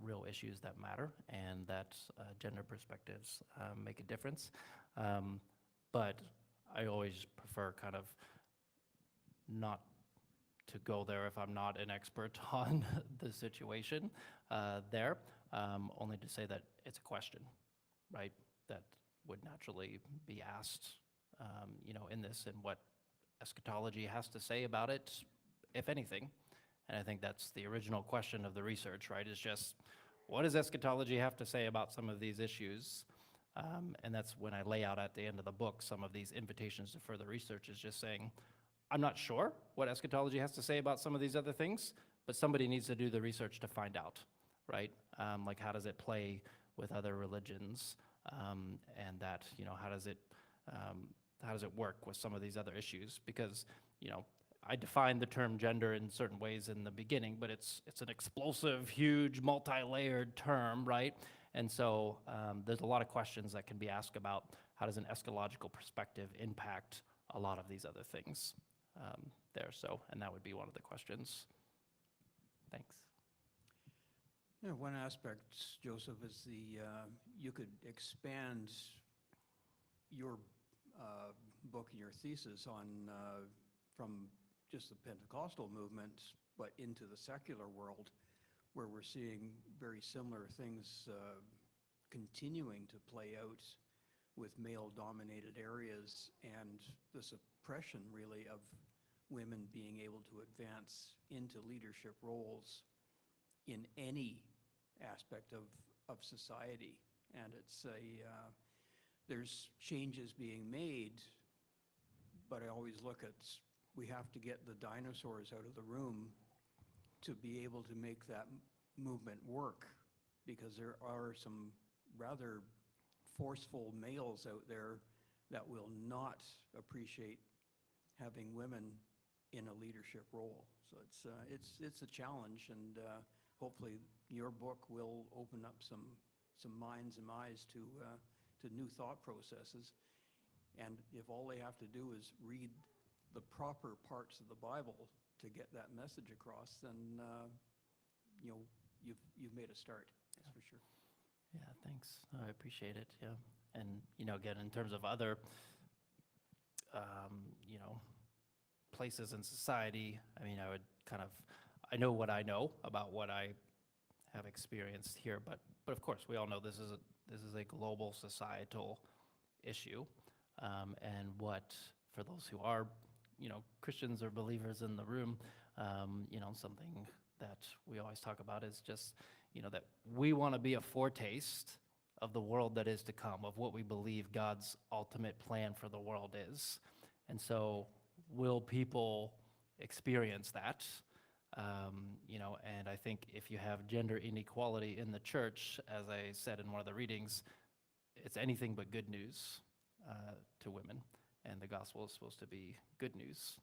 real issues that matter, and that gender perspectives make a difference. But I always prefer kind of not to go there if I'm not an expert on the situation there, only to say that it's a question, right, that would naturally be asked, in this, and what eschatology has to say about it, if anything. And I think that's the original question of the research, right, is just, what does eschatology have to say about some of these issues? And that's when I lay out at the end of the book some of these invitations to further research, is just saying, I'm not sure what eschatology has to say about some of these other things, but somebody needs to do the research to find out, right? Like, how does it play with other religions? And that, how does it work with some of these other issues? Because, I defined the term gender in certain ways in the beginning, but it's an explosive, huge, multi-layered term, right? And so there's a lot of questions that can be asked about how does an eschatological perspective impact a lot of these other things there. So, and that would be one of the questions. Thanks. Yeah, one aspect, Joseph, is you could expand your book and your thesis on from just the Pentecostal movement, but into the secular world, where we're seeing very similar things continuing to play out with male-dominated areas, and the suppression, really, of women being able to advance into leadership roles in any aspect of society. And it's there's changes being made, but I always look at, we have to get the dinosaurs out of the room to be able to make that movement work. because there are some rather forceful males out there that will not appreciate having women in a leadership role. So it's a challenge, and hopefully your book will open up some minds and eyes to new thought processes. And if all they have to do is read the proper parts of the Bible to get that message across, then you've made a start. That's for sure. Yeah, thanks. I appreciate it. Yeah, and again, in terms of other, places in society, I mean, I know what I know about what I have experienced here, but of course, we all know this is a global societal issue, and what for those who are, Christians or believers in the room, something that we always talk about is just, that we want to be a foretaste of the world that is to come, of what we believe God's ultimate plan for the world is. And so will people experience that? And I think if you have gender inequality in the church, as I said in one of the readings, it's anything but good news to women. And the gospel is supposed to be good news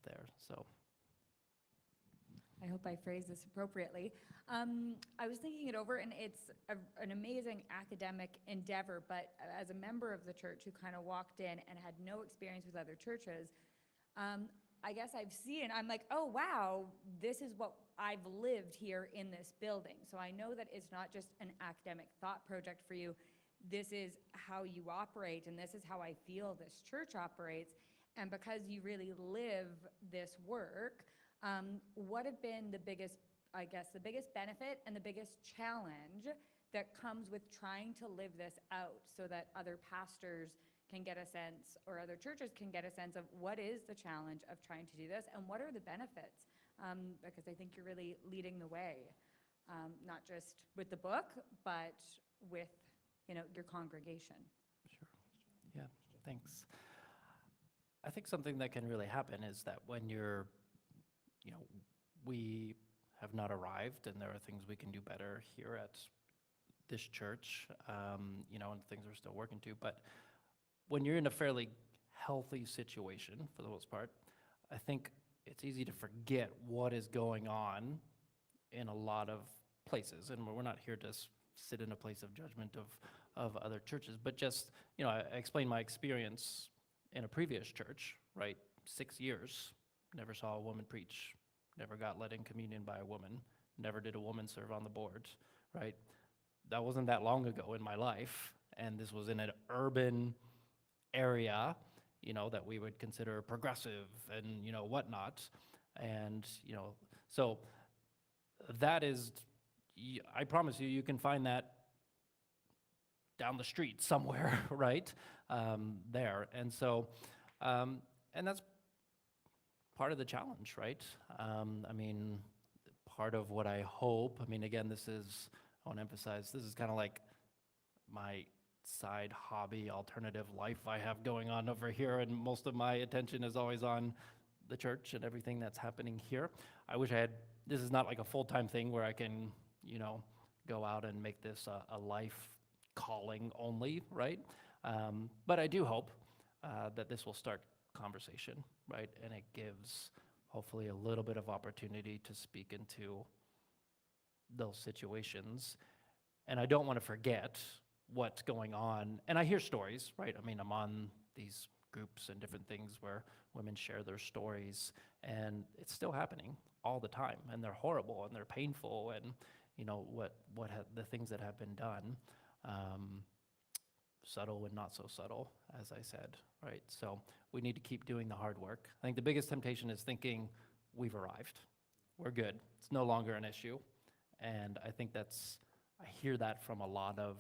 there. So I hope I phrased this appropriately. I was thinking it over, and it's an amazing academic endeavor, but as a member of the church who kind of walked in and had no experience with other churches, I guess I'm like, oh wow, this is what I've lived here in this building. So I know that it's not just an academic thought project for you. This is how you operate, and this is how I feel this church operates. And because you really live this work, what have been the biggest benefit and the biggest challenge that comes with trying to live this out, so that other pastors can get a sense, or other churches can get a sense of what is the challenge of trying to do this and what are the benefits? Because I think you're really leading the way, not just with the book, but with your congregation. sure. Yeah, thanks. I think something that can really happen is that when we have not arrived, and there are things we can do better here at this church, and things we're still working to. But when you're in a fairly healthy situation, for the most part, I think it's easy to forget what is going on in a lot of places. And we're not here to sit in a place of judgment of other churches, but just, I explained my experience in a previous church, right? 6 years, never saw a woman preach, never got led in communion by a woman, never did a woman serve on the board, right? That wasn't that long ago in my life, and this was in an urban area, that we would consider progressive and, whatnot. And, so that is, I promise you, you can find that down the street somewhere, right? There. And so, and that's part of the challenge, right? Part of what I hope, again, I want to emphasize, this is kind of like my side hobby, alternative life I have going on over here, and most of my attention is always on the church and everything that's happening here. I wish this is not like a full-time thing where I can, go out and make this a life calling only, right? But I do hope that this will start conversation, right? And it gives hopefully a little bit of opportunity to speak into those situations. And I don't want to forget what's going on. And I hear stories, right? I'm on these groups and different things where women share their stories, and it's still happening all the time, and they're horrible and they're painful, and the things that have been done, subtle and not so subtle, as I said, right? So we need to keep doing the hard work. I think the biggest temptation is thinking we've arrived, we're good, it's no longer an issue. And I think I hear that from a lot of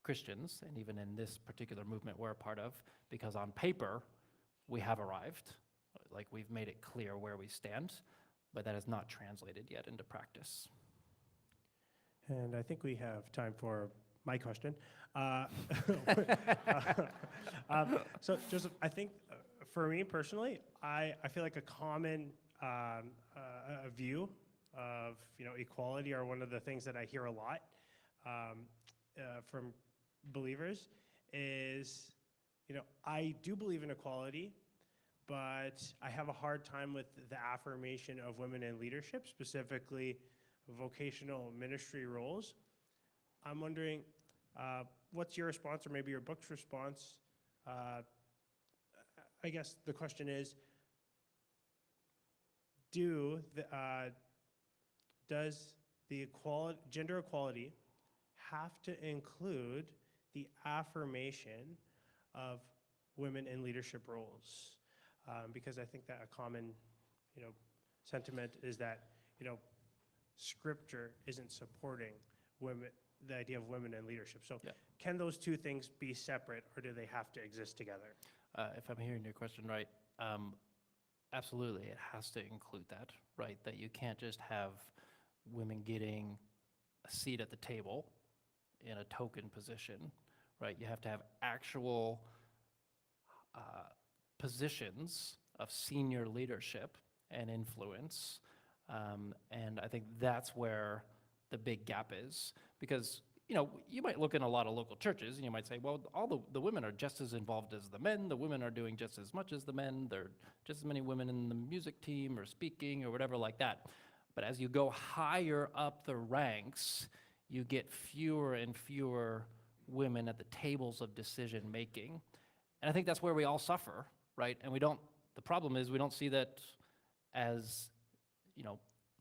Christians, and even in this particular movement we're a part of, because on paper, we have arrived, like we've made it clear where we stand, but that is not translated yet into practice. And I think we have time for my question. So Joseph, I think for me personally, I feel like a common view of equality are one of the things that I hear a lot from believers. Is I do believe in equality, but I have a hard time with the affirmation of women in leadership, specifically vocational ministry roles. I'm wondering, what's your response, or maybe your book's response? I guess the question is, does the gender equality have to include the affirmation of women in leadership roles? Because I think that a common, sentiment is that, Scripture isn't supporting the idea of women in leadership. So, Yeah. Can those two things be separate, or do they have to exist together? If I'm hearing your question right, absolutely, it has to include that, right? That you can't just have women getting a seat at the table in a token position, right? You have to have actual positions of senior leadership and influence. And I think that's where the big gap is. Because, you might look in a lot of local churches and you might say, well, all the women are just as involved as the men. The women are doing just as much as the men. There are just as many women in the music team or speaking or whatever like that. But as you go higher up the ranks, you get fewer and fewer women at the tables of decision making. And I think that's where we all suffer, right? And the problem is we don't see that as,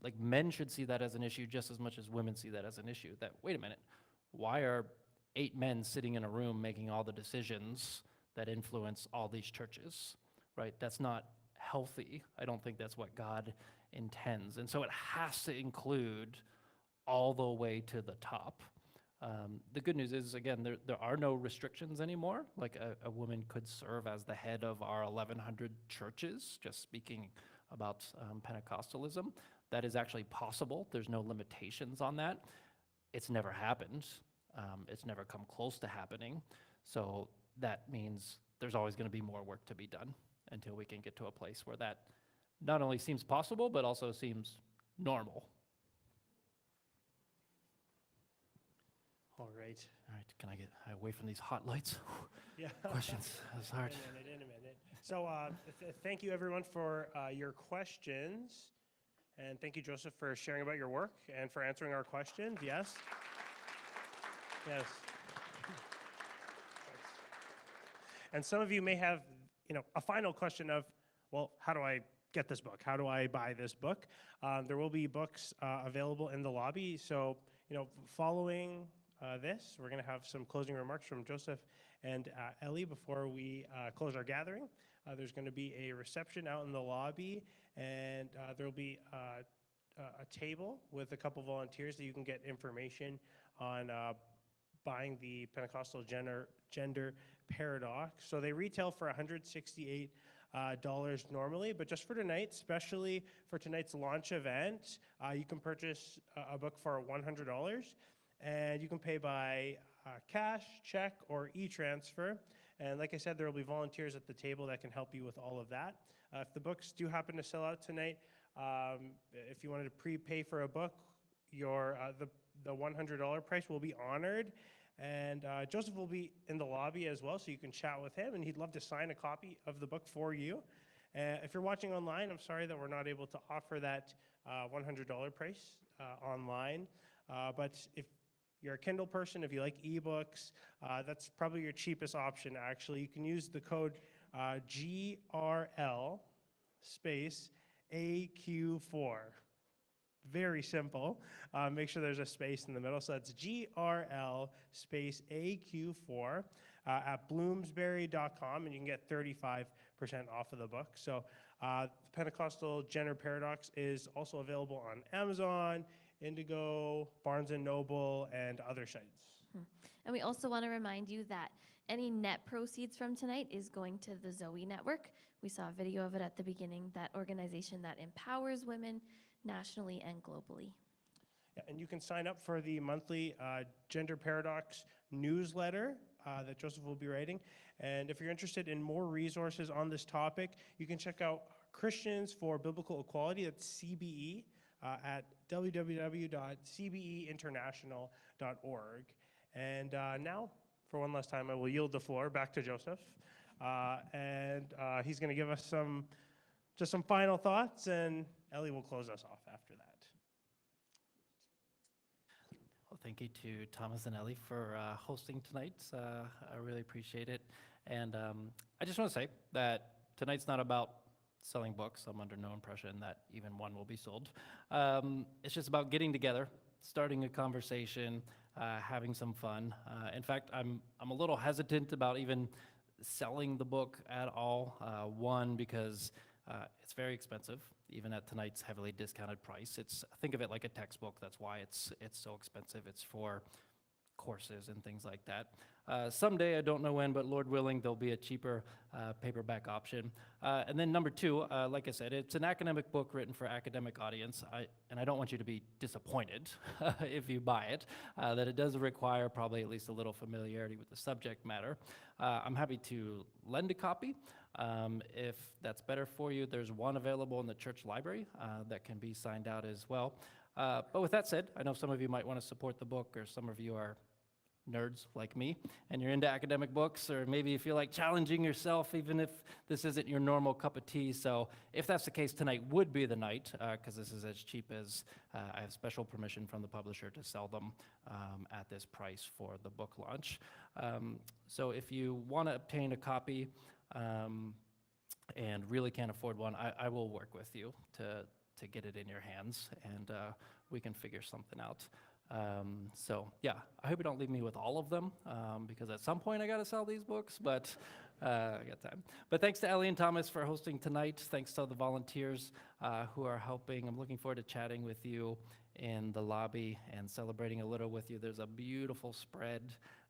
like men should see that as an issue just as much as women see that as an issue. That, wait a minute, why are 8 men sitting in a room making all the decisions that influence all these churches, right? That's not healthy. I don't think that's what God intends. And so it has to include all the way to the top. The good news is, again, there are no restrictions anymore. Like a woman could serve as the head of our 1,100 churches, just speaking about Pentecostalism. That is actually possible. There's no limitations on that. It's never happened. It's never come close to happening. So that means there's always going to be more work to be done until we can get to a place where that not only seems possible, but also seems normal. All right. All right, can I get away from these hot lights? Yeah. Questions, that's hard. In a minute. So thank you, everyone, for your questions. And thank you, Joseph, for sharing about your work and for answering our questions. Yes? Yes. And some of you may have, a final question of, well, how do I get this book? How do I buy this book? There will be books available in the lobby. So, following this, we're going to have some closing remarks from Joseph and Ellie before we close our gathering. There's going to be a reception out in the lobby, and there will be a table with a couple volunteers that you can get information on buying the Pentecostal Gender Paradox. So they retail for $168 normally, but just for tonight, especially for tonight's launch event, you can purchase a book for $100, and you can pay by cash, check, or e-transfer. And like I said, there will be volunteers at the table that can help you with all of that. If the books do happen to sell out tonight, if you wanted to prepay for a book, the $100 price will be honored. And Joseph will be in the lobby as well, so you can chat with him, and he'd love to sign a copy of the book for you. If you're watching online, I'm sorry that we're not able to offer that $100 price online. But if you're a Kindle person, if you like ebooks, that's probably your cheapest option, actually. You can use the code GRL space AQ4. Very simple. Make sure there's a space in the middle. So that's GRL space AQ4 at bloomsbury.com, and you can get 35% off of the book. So Pentecostal Gender Paradox is also available on Amazon, Indigo, Barnes & Noble, and other sites. And we also want to remind you that any net proceeds from tonight is going to the Zoe Network. We saw a video of it at the beginning, that organization that empowers women nationally and globally. Yeah, and you can sign up for the monthly Gender Paradox newsletter that Joseph will be writing. And if you're interested in more resources on this topic, you can check out Christians for Biblical Equality, that's CBE, at www.cbeinternational.org. And now, for one last time, I will yield the floor back to Joseph. He's going to give us just some final thoughts, and Ellie will close us off after that. Well, thank you to Thomas and Ellie for hosting tonight. I really appreciate it. And I just want to say that tonight's not about selling books. I'm under no impression that even one will be sold. It's just about getting together, starting a conversation, having some fun. In fact, I'm a little hesitant about even selling the book at all. One, because it's very expensive, even at tonight's heavily discounted price. Think of it like a textbook. That's why it's so expensive. It's for courses and things like that. Someday, I don't know when, but Lord willing, there'll be a cheaper paperback option. And then number two, like I said, it's an academic book written for academic audience. And I don't want you to be disappointed if you buy it, that it does require probably at least a little familiarity with the subject matter. I'm happy to lend a copy. If that's better for you, there's one available in the church library that can be signed out as well. But with that said, I know some of you might want to support the book, or some of you are nerds like me, and you're into academic books, or maybe you feel like challenging yourself, even if this isn't your normal cup of tea. So if that's the case, tonight would be the night, because this is as cheap as I have special permission from the publisher to sell them at this price for the book launch. So if you want to obtain a copy and really can't afford one, I will work with you to get it in your hands, and we can figure something out. So yeah, I hope you don't leave me with all of them, because at some point I got to sell these books, but I got time. But thanks to Ellie and Thomas for hosting tonight. Thanks to the volunteers who are helping. I'm looking forward to chatting with you in the lobby and celebrating a little with you. There's a beautiful spread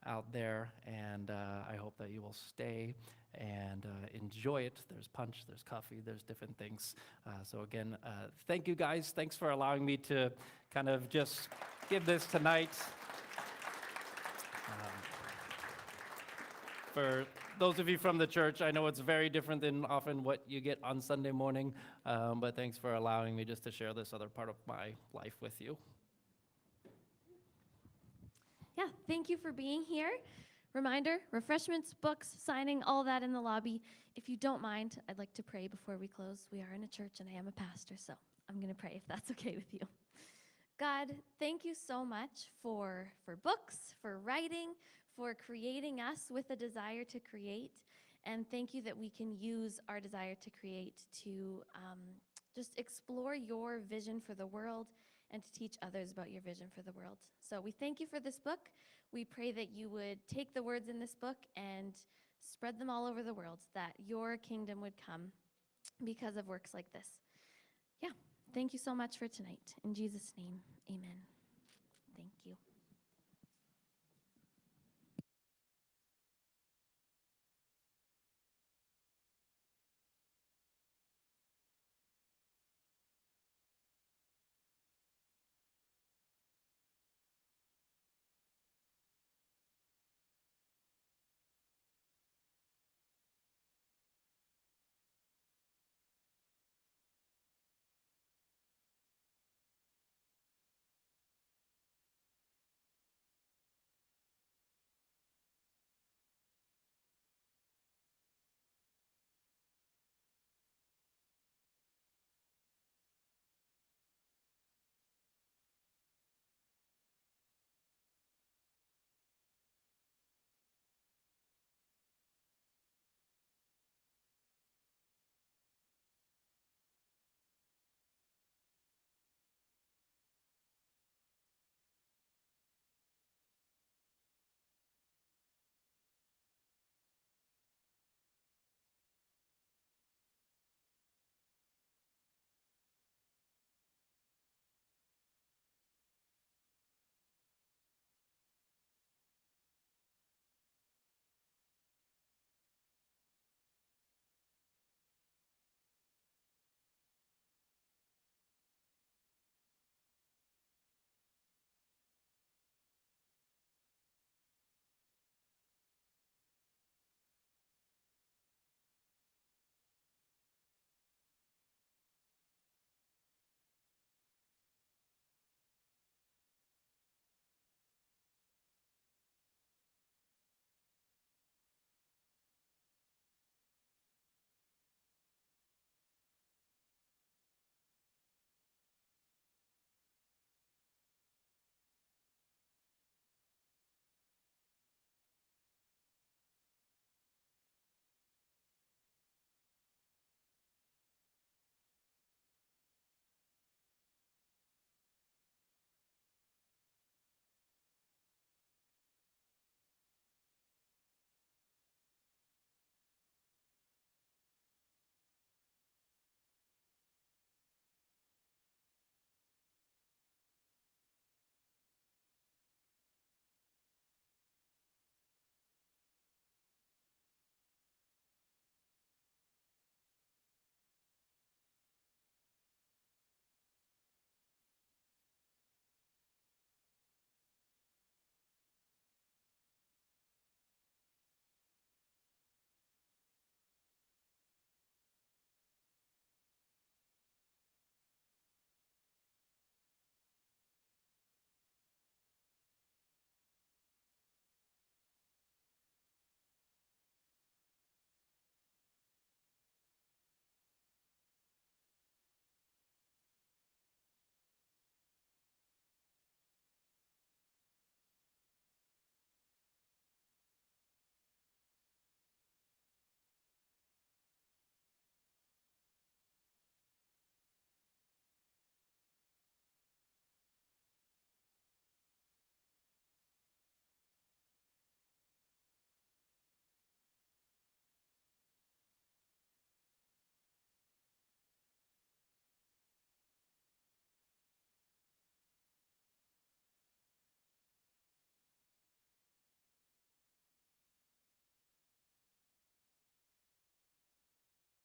out there, and I hope that you will stay and enjoy it. There's punch, there's coffee, there's different things. So again, thank you guys. Thanks for allowing me to kind of just give this tonight. For those of you from the church, I know it's very different than often what you get on Sunday morning, but thanks for allowing me just to share this other part of my life with you. Yeah, thank you for being here. Reminder, refreshments, books, signing, all that in the lobby. If you don't mind, I'd like to pray before we close. We are in a church and I am a pastor, so I'm going to pray if that's okay with you. God, thank you so much for books, for writing, for creating us with a desire to create. And thank you that we can use our desire to create to just explore your vision for the world and to teach others about your vision for the world. So we thank you for this book. We pray that you would take the words in this book and spread them all over the world, that your kingdom would come because of works like this. Yeah, thank you so much for tonight. In Jesus' name, amen. Thank you.